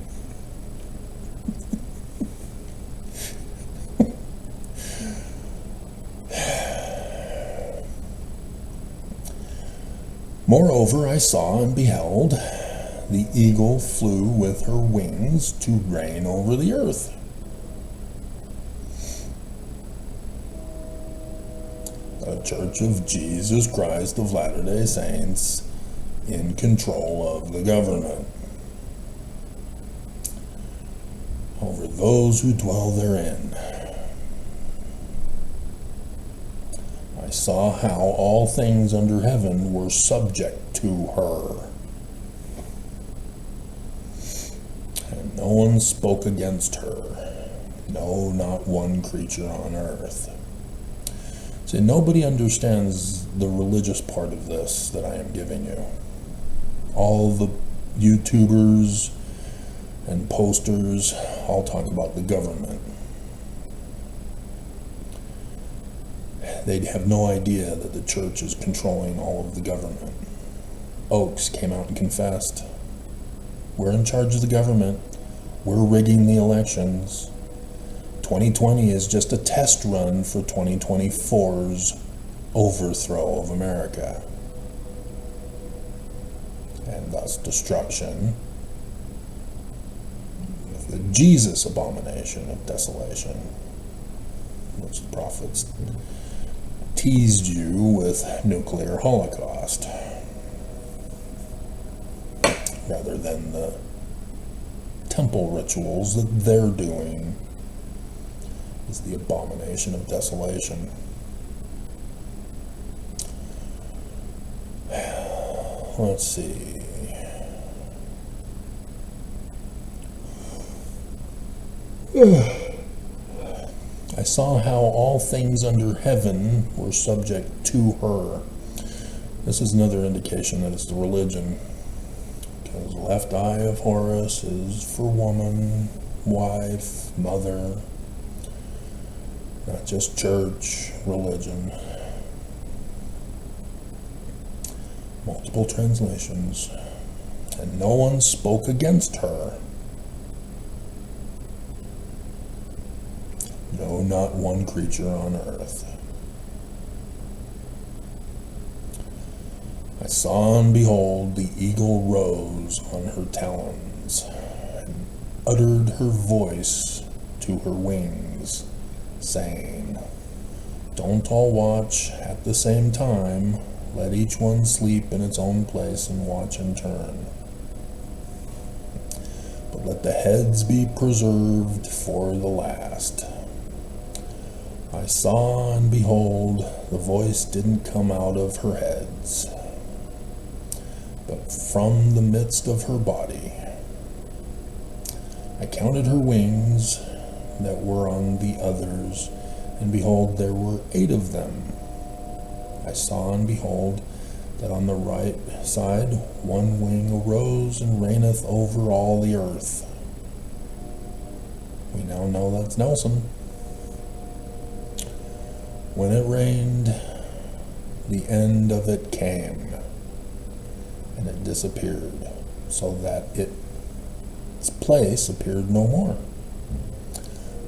Moreover, I saw and beheld, the eagle flew with her wings to reign over the earth. The Church of Jesus Christ of Latter-day Saints in control of the government over those who dwell therein. I saw how all things under heaven were subject to her, and no one spoke against her, no, not one creature on earth. See, nobody understands the religious part of this that I am giving you. All the YouTubers and posters all talk about the government. They have no idea that the church is controlling all of the government. Oaks came out and confessed, we're in charge of the government, we're rigging the elections. 2020 is just a test run for 2024's overthrow of America, and thus destruction the Jesus abomination of desolation, which the prophets teased you with nuclear holocaust, rather than the temple rituals that they're doing is the abomination of desolation. Let's see. I saw how all things under heaven were subject to her. This is another indication that it's the religion. Because the left eye of Horus is for woman, wife, mother, not just church, religion. Multiple translations. And no one spoke against her. No, not one creature on earth. I saw and behold, the eagle rose on her talons, and uttered her voice to her wings, saying, "Don't all watch at the same time. Let each one sleep in its own place and watch in turn. But let the heads be preserved for the last." I saw and behold, the voice didn't come out of her heads, but from the midst of her body. I counted her wings that were on the others, and behold, there were 8 of them. I saw and behold, that on the right side 1 wing arose and reigneth over all the earth. We now know that's Nelson. When it rained, the end of it came, and it disappeared, so that its place appeared no more.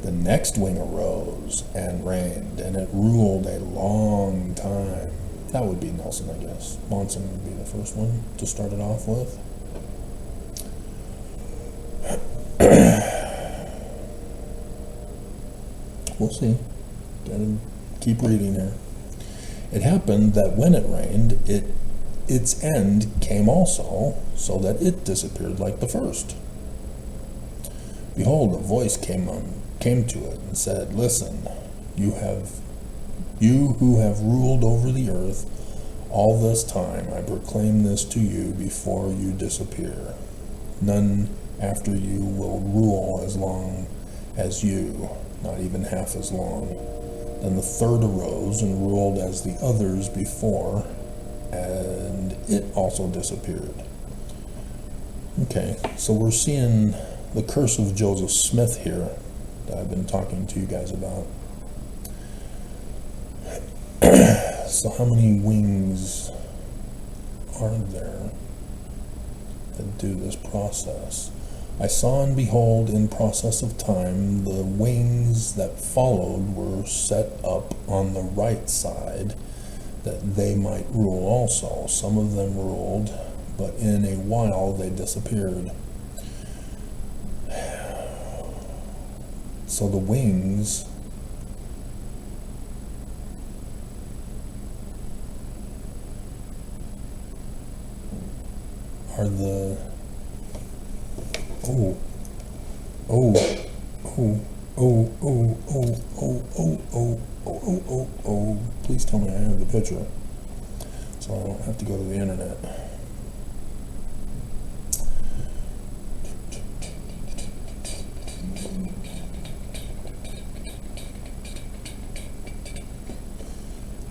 The next wing arose and reigned, and it ruled a long time. That would be Nelson, I guess. Monson would be the first one to start it off with. We'll see. Gotta keep reading here. It happened that when it rained, its end came also, so that it disappeared like the first. Behold, a voice came to it and said, "Listen, you who have ruled over the earth all this time, I proclaim this to you before you disappear. None after you will rule as long as you, not even half as long." Then the third arose and ruled as the others before, and it also disappeared. Okay, so we're seeing the curse of Joseph Smith here that I've been talking to you guys about. So how many wings are there that do this process? I saw and behold, in process of time, the wings that followed were set up on the right side, that they might rule also. Some of them ruled, but in a while they disappeared. So the wings are the please tell me I have the picture so I don't have to go to the internet.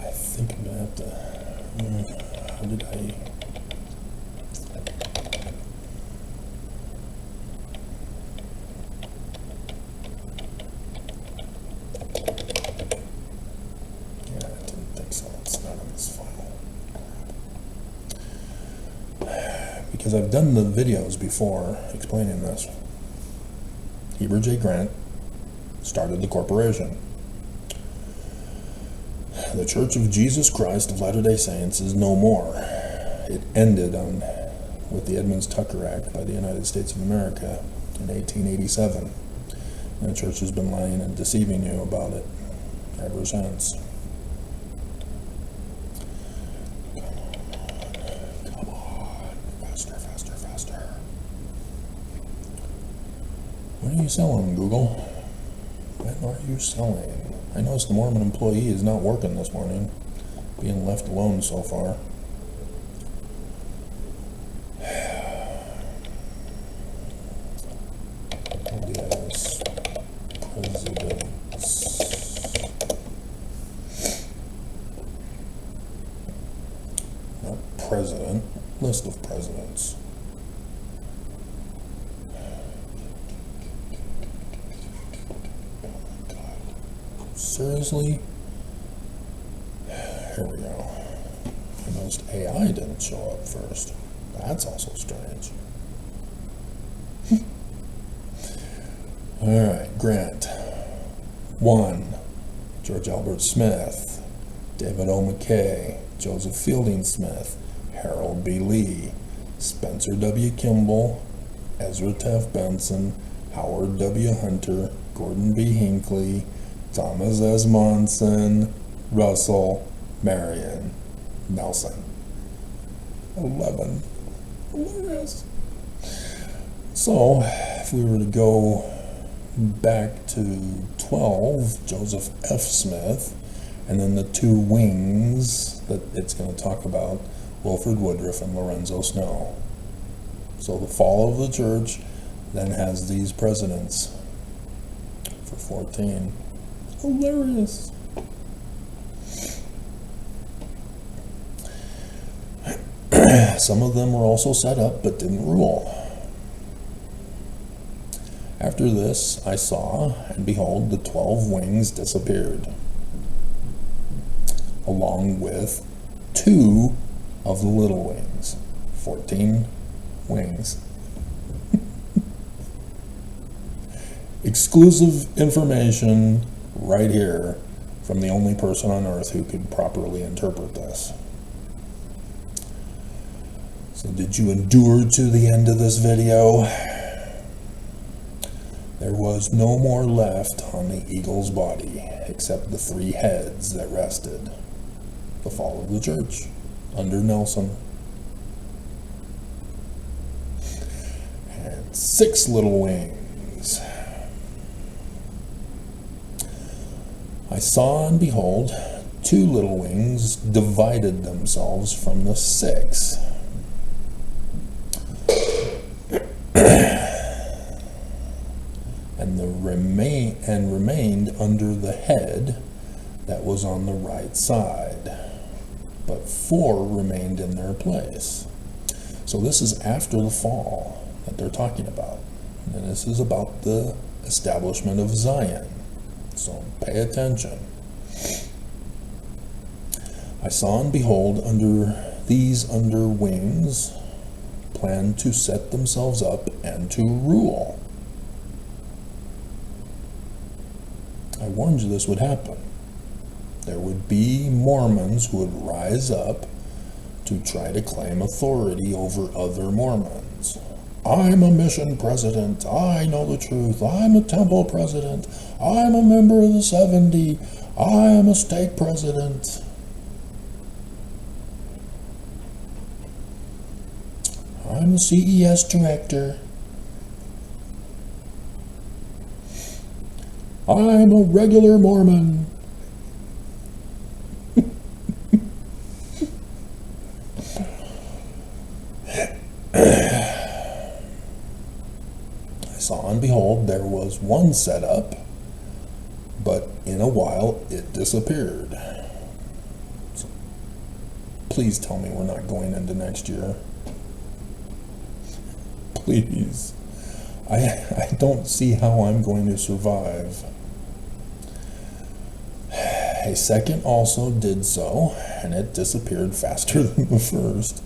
I think I'm gonna have to how did I because I've done the videos before explaining this. Heber J. Grant started the corporation. The Church of Jesus Christ of Latter-day Saints is no more. It ended with the Edmunds Tucker Act by the United States of America in 1887. And the church has been lying and deceiving you about it ever since. Come on. Faster, faster, faster. What are you selling, Google? What are you selling? I noticed the Mormon employee is not working this morning, being left alone so far. Yes, presidents. Not president, list of presidents. Seriously? Here we go. I noticed AI didn't show up first. That's also strange. Alright, Grant. 1. George Albert Smith, David O. McKay, Joseph Fielding Smith, Harold B. Lee, Spencer W. Kimball, Ezra Taft Benson, Howard W. Hunter, Gordon B. Hinckley, Thomas S. Monson, Russell, Marion, Nelson. 11. Hilarious. So, if we were to go back to 12, Joseph F. Smith, and then the two wings that it's going to talk about, Wilford Woodruff and Lorenzo Snow. So the fall of the church then has these presidents for 14. Hilarious. Some of them were also set up but didn't rule. After this I saw, and behold, the 12 wings disappeared, along with 2 of the little wings. 14 wings. Exclusive information right here from the only person on earth who could properly interpret this. So did you endure to the end of this video? There was no more left on the eagle's body except the 3 heads that rested. The fall of the church under Nelson. And 6 little wings. I saw, and behold, 2 little wings divided themselves from the 6. And remained under the head that was on the right side, but 4 remained in their place. So this is after the fall that they're talking about, and this is about the establishment of Zion. So pay attention. I saw, and behold, under wings planned to set themselves up and to rule. I warned you this would happen. There would be Mormons who would rise up to try to claim authority over other Mormons. I'm a mission president. I know the truth. I'm a temple president. I'm a member of the 70. I'm a stake president. I'm a CES director. I'm a regular Mormon. I saw, and behold, there was one set up, but in a while it disappeared. So, please tell me we're not going into next year. Please. I don't see how I'm going to survive. A second also did so, and it disappeared faster than the first.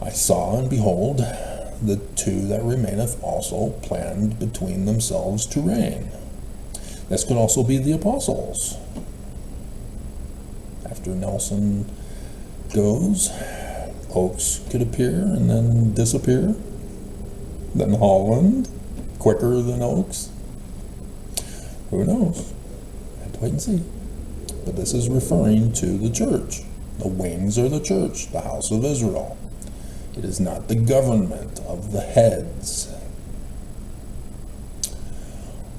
I saw, and behold, the 2 that remaineth also planned between themselves to reign. This could also be the apostles. After Nelson goes, Oaks could appear and then disappear. than Holland? Quicker than oaks? Who knows? Have to wait and see. But this is referring to the church. The wings are the church, the house of Israel. It is not the government of the heads.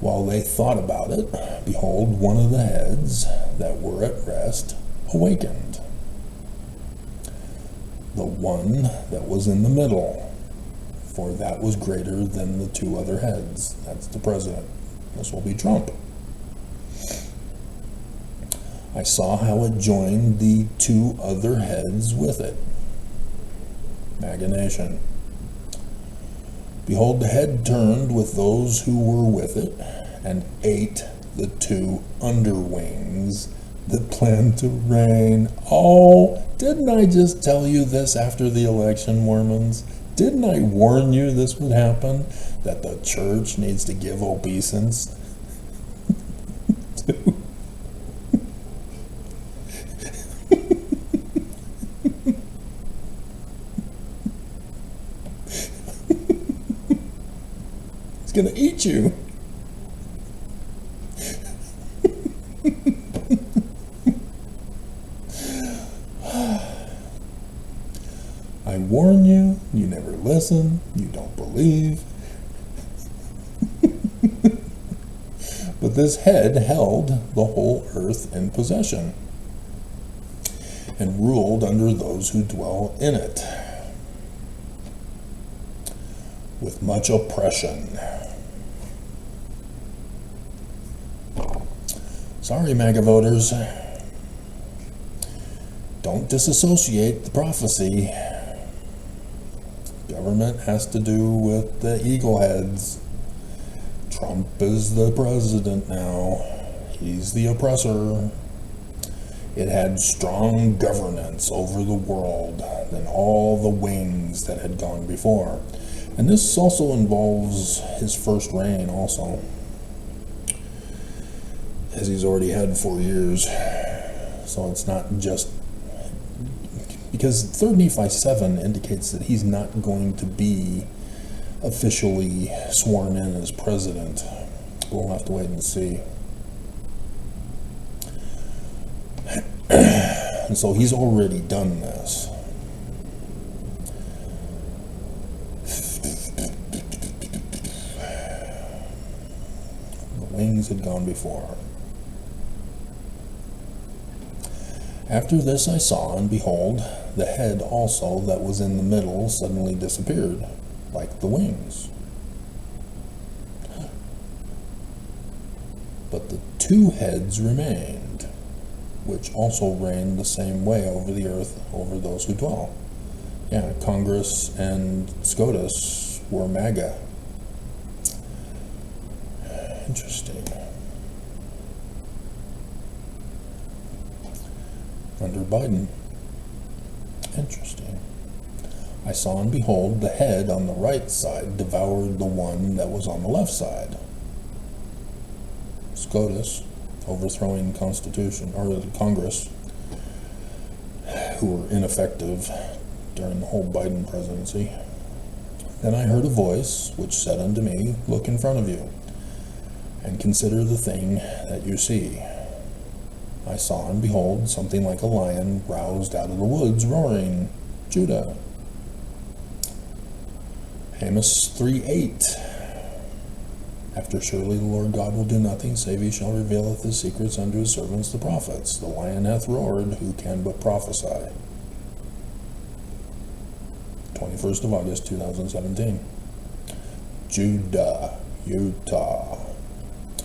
While they thought about it, behold, one of the heads that were at rest awakened. The one that was in the middle, for that was greater than the two other heads. That's the president. This will be Trump. I saw how it joined the two other heads with it. MAGA Nation. Behold, the head turned with those who were with it, and ate the two underwings that planned to reign. Oh, didn't I just tell you this after the election, Mormons? Didn't I warn you this would happen? That the church needs to give obeisance to It's gonna eat you. I warn you, you never listen, you don't believe. But this head held the whole earth in possession and ruled under those who dwell in it with much oppression. Sorry, MAGA voters. Don't disassociate the prophecy. Government has to do with the eagle heads. Trump is the president now. He's the oppressor. It had strong governance over the world than all the wings that had gone before. And this also involves his first reign also, as he's already had 4 years. So it's not just, because 3 Nephi 7 indicates that he's not going to be officially sworn in as president. We'll have to wait and see. And so he's already done this. The wings had gone before. After this I saw, and behold, the head also that was in the middle suddenly disappeared, like the wings. But the two heads remained, which also reigned the same way over the earth, over those who dwell. Yeah, Congress and SCOTUS were MAGA. Interesting. Under Biden. Interesting. I saw, and behold, the head on the right side devoured the one that was on the left side. SCOTUS, overthrowing Constitution, or the Congress, who were ineffective during the whole Biden presidency. Then I heard a voice which said unto me, Look in front of you, and consider the thing that you see. I saw, and behold, something like a lion roused out of the woods, roaring, Judah. Amos 3:8. After surely the Lord God will do nothing, save he shall revealeth his secrets unto his servants the prophets. The lion hath roared, who can but prophesy? 21st of August, 2017. Judah, Utah.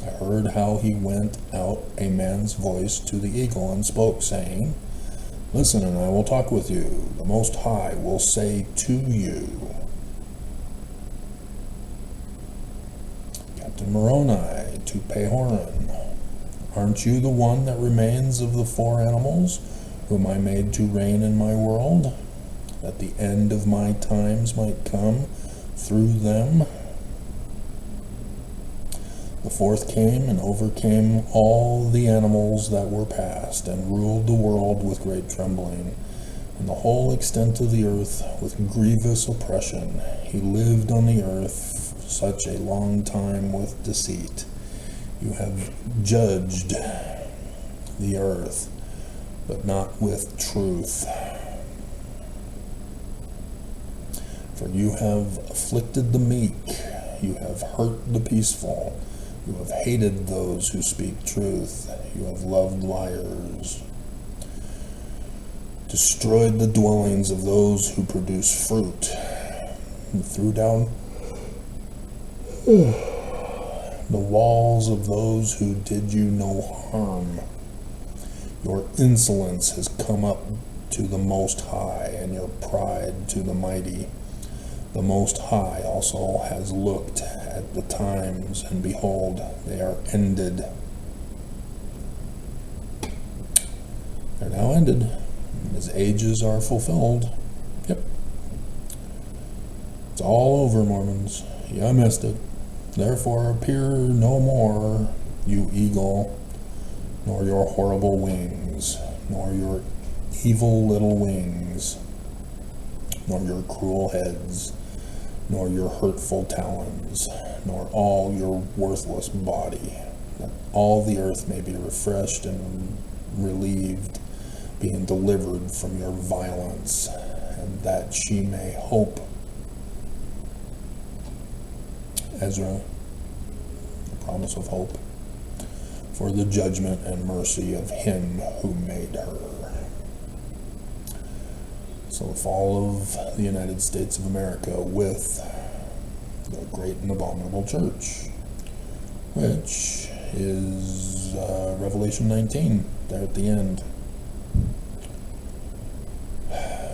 I heard how he went out a man's voice to the eagle and spoke, saying, Listen, and I will talk with you. The Most High will say to you. Captain Moroni to Pehoran. Aren't you the one that remains of the 4 animals, whom I made to reign in my world, that the end of my times might come through them? The 4th came and overcame all the animals that were past, and ruled the world with great trembling. and the whole extent of the earth with grievous oppression. He lived on the earth such a long time with deceit. You have judged the earth, but not with truth. For you have afflicted the meek, you have hurt the peaceful, you have hated those who speak truth, you have loved liars, destroyed the dwellings of those who produce fruit, and threw down the walls of those who did you no harm. Your insolence has come up to the Most High, and your pride to the mighty. The Most High also has looked at the times, and behold, they are ended. They're now ended. His ages are fulfilled. Yep. It's all over, Mormons. You missed it. Therefore appear no more, you eagle, nor your horrible wings, nor your evil little wings, nor your cruel heads, nor your hurtful talons, nor all your worthless body, that all the earth may be refreshed and relieved, being delivered from your violence, and that she may hope. Ezra, the promise of hope, for the judgment and mercy of him who made her. So the fall of the United States of America with the great and abominable church, which is Revelation 19, there at the end.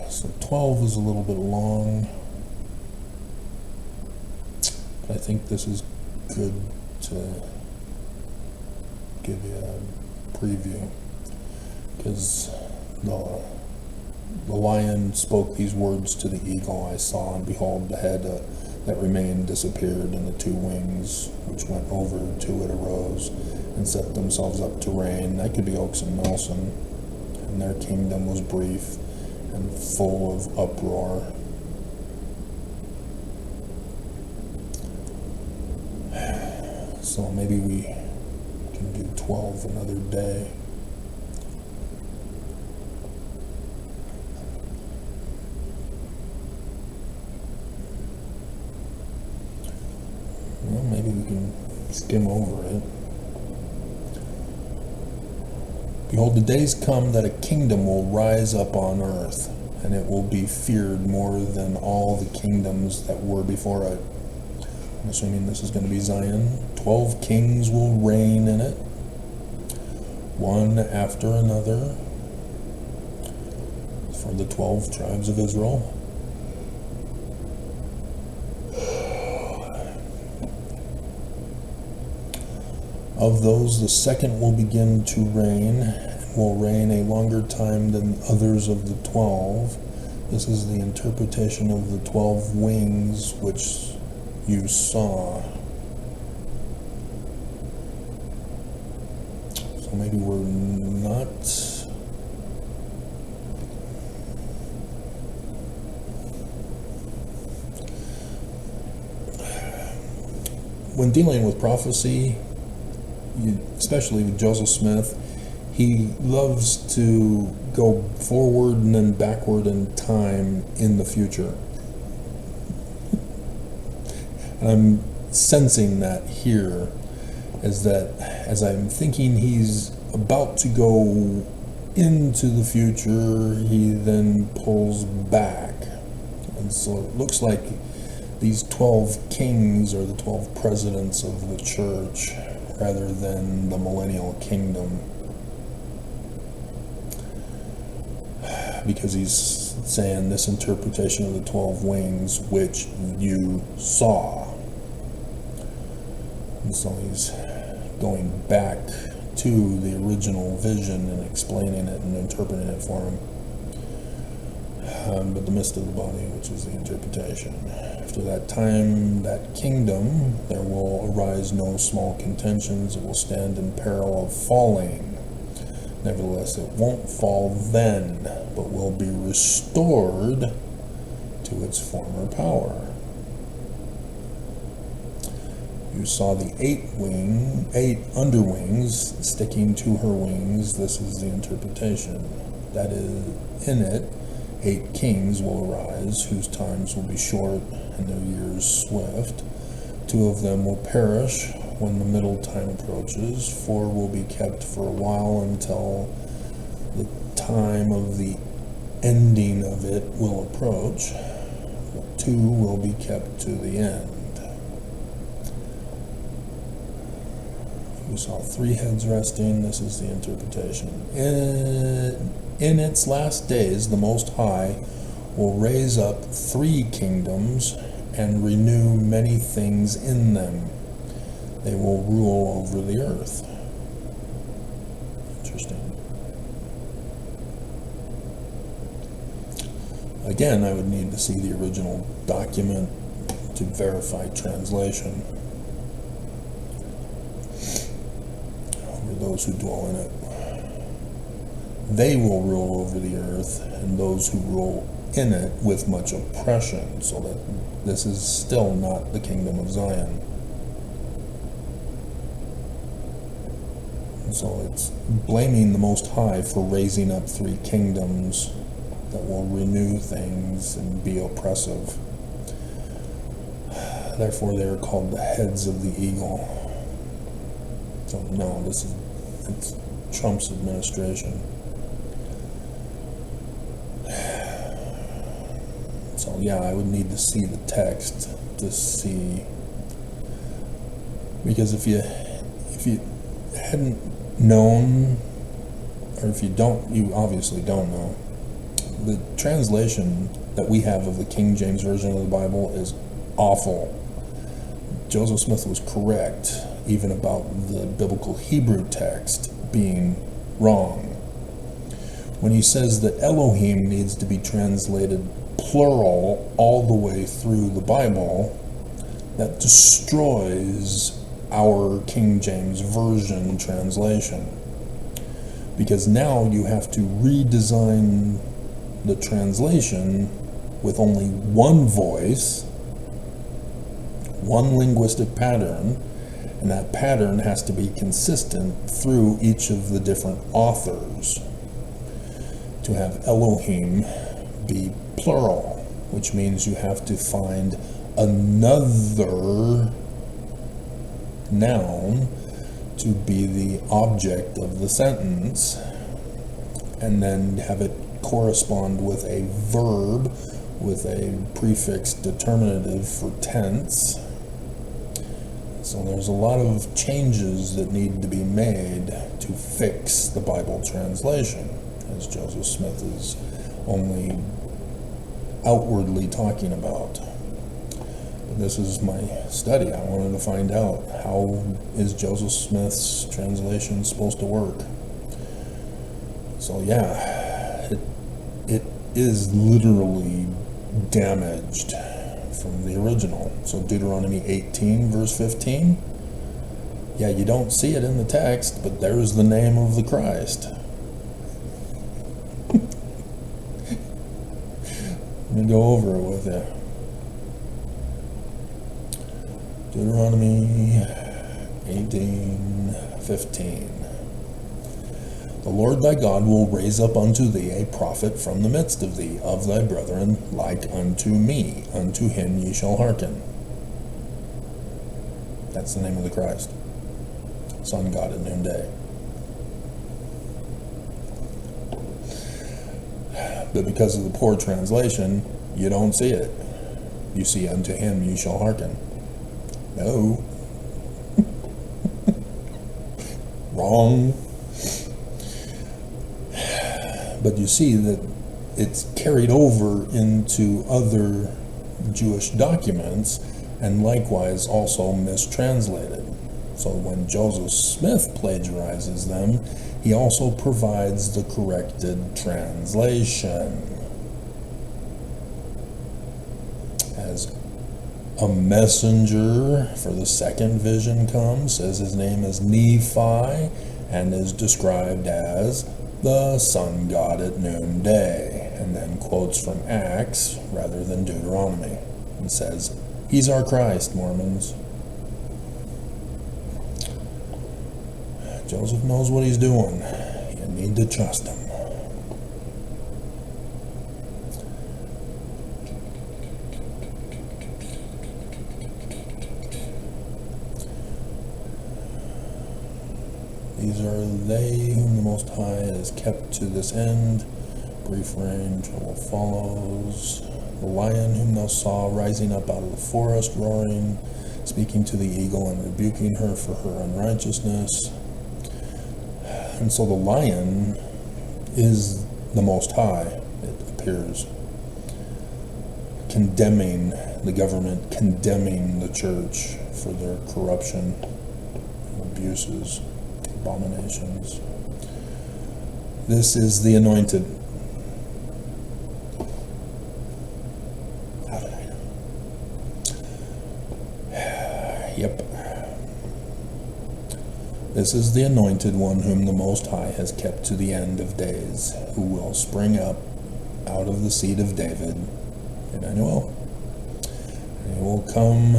So 12 is a little bit long, but I think this is good to give you a preview, because the lion spoke these words to the eagle. I saw, and behold, the head that remained disappeared, and the two wings which went over to it arose and set themselves up to reign. That could be Oaks and Nelson. And their kingdom was brief and full of uproar. So maybe we can do 12 another day. Well, maybe we can skim over it. Behold, the days come that a kingdom will rise up on earth, and it will be feared more than all the kingdoms that were before it. I'm assuming this is going to be Zion. 12 kings will reign in it, one after another, for the 12 tribes of Israel. Of those, the second will begin to reign, and will reign a longer time than others of the 12. This is the interpretation of the 12 wings which you saw. So maybe we're not... When dealing with prophecy, especially with Joseph Smith, he loves to go forward and then backward in time in the future. And I'm sensing that here, is that as I'm thinking he's about to go into the future, he then pulls back. And so it looks like these 12 kings are the 12 presidents of the church, rather than the millennial kingdom, because he's saying this interpretation of the 12 wings which you saw. And so he's going back to the original vision and explaining it and interpreting it for him. But the mist of the body, which is the interpretation. After that time, that kingdom, there will arise no small contentions. It will stand in peril of falling. Nevertheless, it won't fall then, but will be restored to its former power. You saw the eight underwings sticking to her wings. This is the interpretation. That is, in it, 8 kings will arise, whose times will be short and their years swift. 2 of them will perish when the middle time approaches. 4 will be kept for a while until the time of the ending of it will approach. 2 will be kept to the end. We saw 3 heads resting. This is the interpretation. In its last days, the Most High will raise up 3 kingdoms and renew many things in them. They will rule over the earth. Interesting. Again, I would need to see the original document to verify translation. Over those who dwell in it. They will rule over the earth, and those who rule in it with much oppression, so that this is still not the kingdom of Zion. And so it's blaming the Most High for raising up 3 kingdoms that will renew things and be oppressive. Therefore they are called the heads of the eagle. So no, it's Trump's administration. So yeah, I would need to see the text to see, because if you hadn't known, or if you don't, you obviously don't know, the translation that we have of the King James Version of the Bible is awful. Joseph Smith was correct even about the biblical Hebrew text being wrong. When he says that Elohim needs to be translated plural all the way through the Bible, that destroys our King James Version translation. Because now you have to redesign the translation with only one voice, one linguistic pattern, and that pattern has to be consistent through each of the different authors. To have Elohim be plural, which means you have to find another noun to be the object of the sentence, and then have it correspond with a verb with a prefix determinative for tense. So there's a lot of changes that need to be made to fix the Bible translation, as Joseph Smith is only outwardly talking about. But this is my study. I wanted to find out, how is Joseph Smith's translation supposed to work? So yeah, it is literally damaged from the original. So Deuteronomy 18 verse 15, yeah, you don't see it in the text, but there's the name of the Christ. Let me go over it with you. Deuteronomy 18:15. The Lord thy God will raise up unto thee a prophet from the midst of thee, of thy brethren, like unto me. Unto him ye shall hearken. That's the name of the Christ. Sun God at noonday. But because of the poor translation, you don't see it. You see, unto him you shall hearken. No. Wrong. But you see that it's carried over into other Jewish documents, and likewise also mistranslated. So when Joseph Smith plagiarizes them, he also provides the corrected translation. As a messenger for the second vision comes, says his name is Nephi, and is described as the sun god at noonday. and then quotes from Acts rather than Deuteronomy, and says, "He's our Christ, Mormons." Joseph knows what he's doing. You need to trust him. These are they whom the Most High has kept to this end. Brief reign, trouble follows. The lion whom thou saw rising up out of the forest, roaring, speaking to the eagle and rebuking her for her unrighteousness. And so the lion is the Most High, it appears, condemning the government, condemning the church for their corruption, abuses, abominations. This is the anointed. How did I know? Yep. This is the anointed one whom the Most High has kept to the end of days, who will spring up out of the seed of David, Emmanuel. And he will come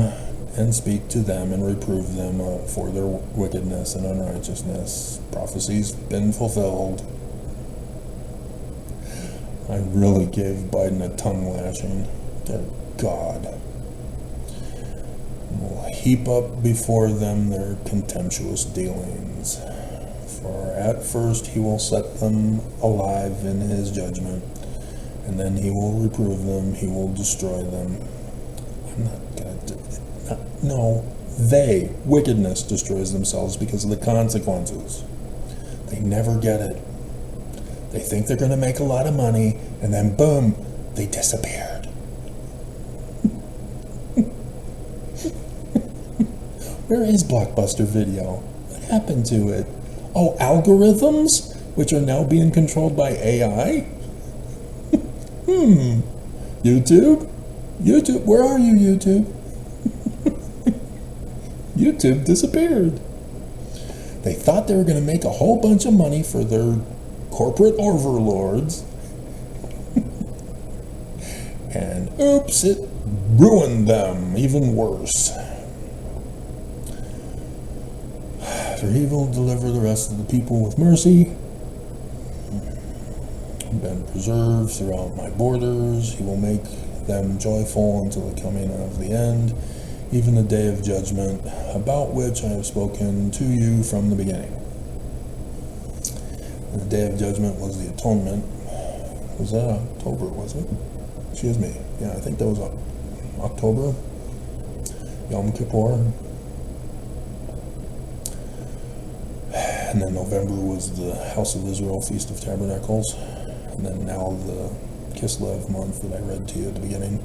and speak to them and reprove them for their wickedness and unrighteousness. Prophecy's been fulfilled. I really gave Biden a tongue lashing. Dear God. Will heap up before them their contemptuous dealings. For at first he will set them alive in his judgment, and then he will reprove them, he will destroy them. I'm not going to do it. No, wickedness destroys themselves because of the consequences. They never get it. They think they're going to make a lot of money, and then boom, they disappeared. Where is Blockbuster Video? What happened to it? Oh, algorithms, which are now being controlled by AI? YouTube? YouTube, where are you, YouTube? YouTube disappeared. They thought they were going to make a whole bunch of money for their corporate overlords. And oops, it ruined them even worse. For he will deliver the rest of the people with mercy. Been preserved throughout my borders. He will make them joyful until the coming of the end, even the day of judgment, about which I have spoken to you from the beginning. The day of judgment was the atonement. Was that October, was it? Excuse me. Yeah, I think that was October. Yom Kippur. And then November was the House of Israel Feast of Tabernacles. And then now the Kislev month that I read to you at the beginning.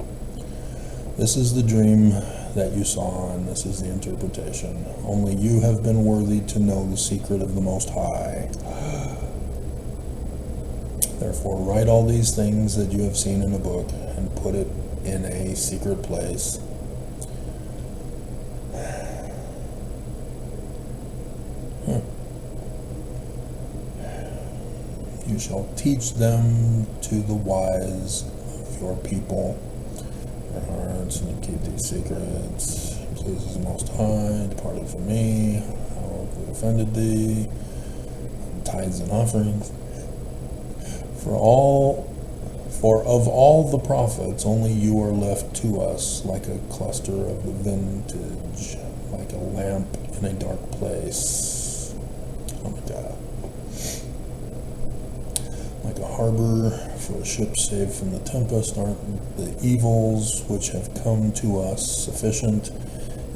This is the dream that you saw, and this is the interpretation. Only you have been worthy to know the secret of the Most High. Therefore, write all these things that you have seen in a book and put it in a secret place. You shall teach them to the wise of your people, your hearts, and you keep these secrets. Pleases the Most High, departed from me, how have we offended thee? Tithes and offerings. For of all the prophets, only you are left to us, like a cluster of the vintage, like a lamp in a dark place. Oh my God. Like a harbor for a ship saved from the tempest, aren't the evils which have come to us sufficient?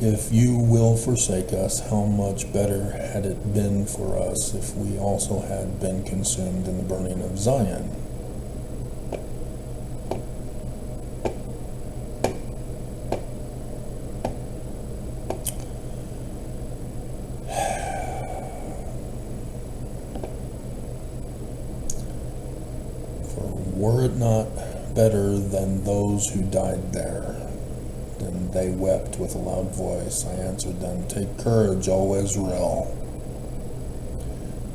If you will forsake us, how much better had it been for us if we also had been consumed in the burning of Zion? Were it not better than those who died there? Then they wept with a loud voice. I answered them, take courage, O Israel.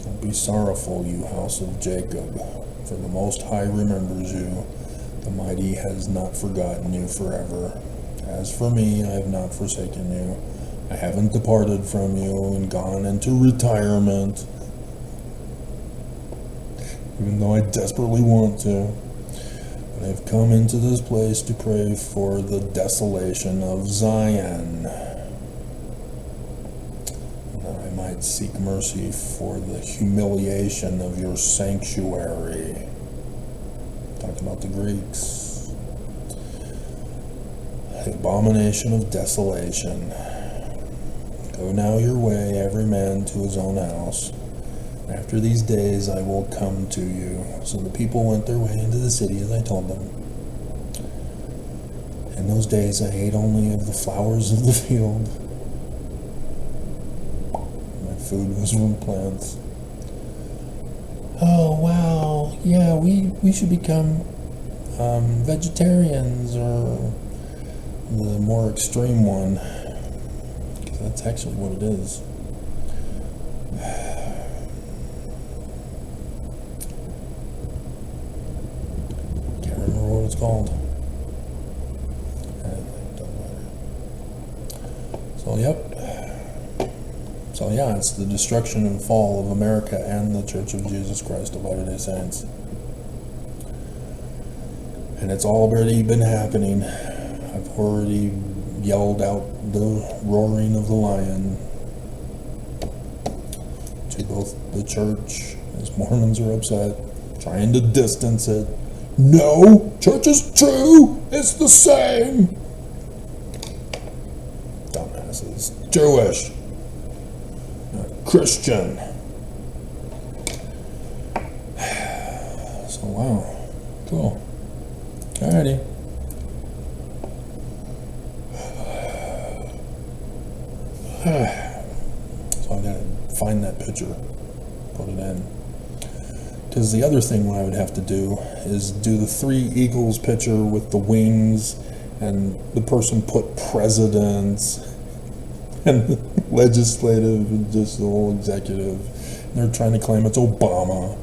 Don't be sorrowful, you house of Jacob. For the Most High remembers you. The Mighty has not forgotten you forever. As for me, I have not forsaken you. I haven't departed from you and gone into retirement, even though I desperately want to. But I've come into this place to pray for the desolation of Zion, that I might seek mercy for the humiliation of your sanctuary. Talking about the Greeks. The abomination of desolation. Go now your way, every man to his own house. After these days I will come to you. So the people went their way into the city as I told them. In those days I ate only of the flowers of the field. My food was from plants. Oh wow, yeah, we should become vegetarians, or the more extreme one, because that's actually what it is. Can't remember what it's called. Doesn't matter. So yep. So yeah, it's the destruction and fall of America and the Church of Jesus Christ of Latter-day Saints. And it's already been happening. I've already yelled out the roaring of the lion to both the church, as Mormons are upset, trying to distance it. No, church is true, it's the same. Dumbasses. Jewish. Christian. So wow, cool. Alrighty. So I gotta find that picture, put it in. Because the other thing what I would have to do is do the 3 eagles picture with the wings, and the person put presidents and legislative and just the whole executive. And they're trying to claim it's Obama.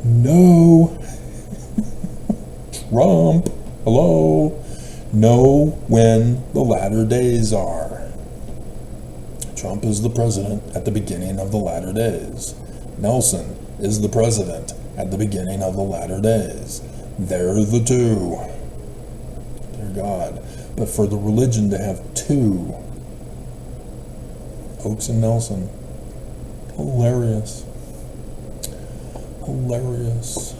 No. Trump. Hello. Know when the latter days are. Trump is the president at the beginning of the latter days. Nelson is the president at the beginning of the latter days. They're the two. Dear God. But for the religion to have 2, Oaks and Nelson, hilarious. Hilarious.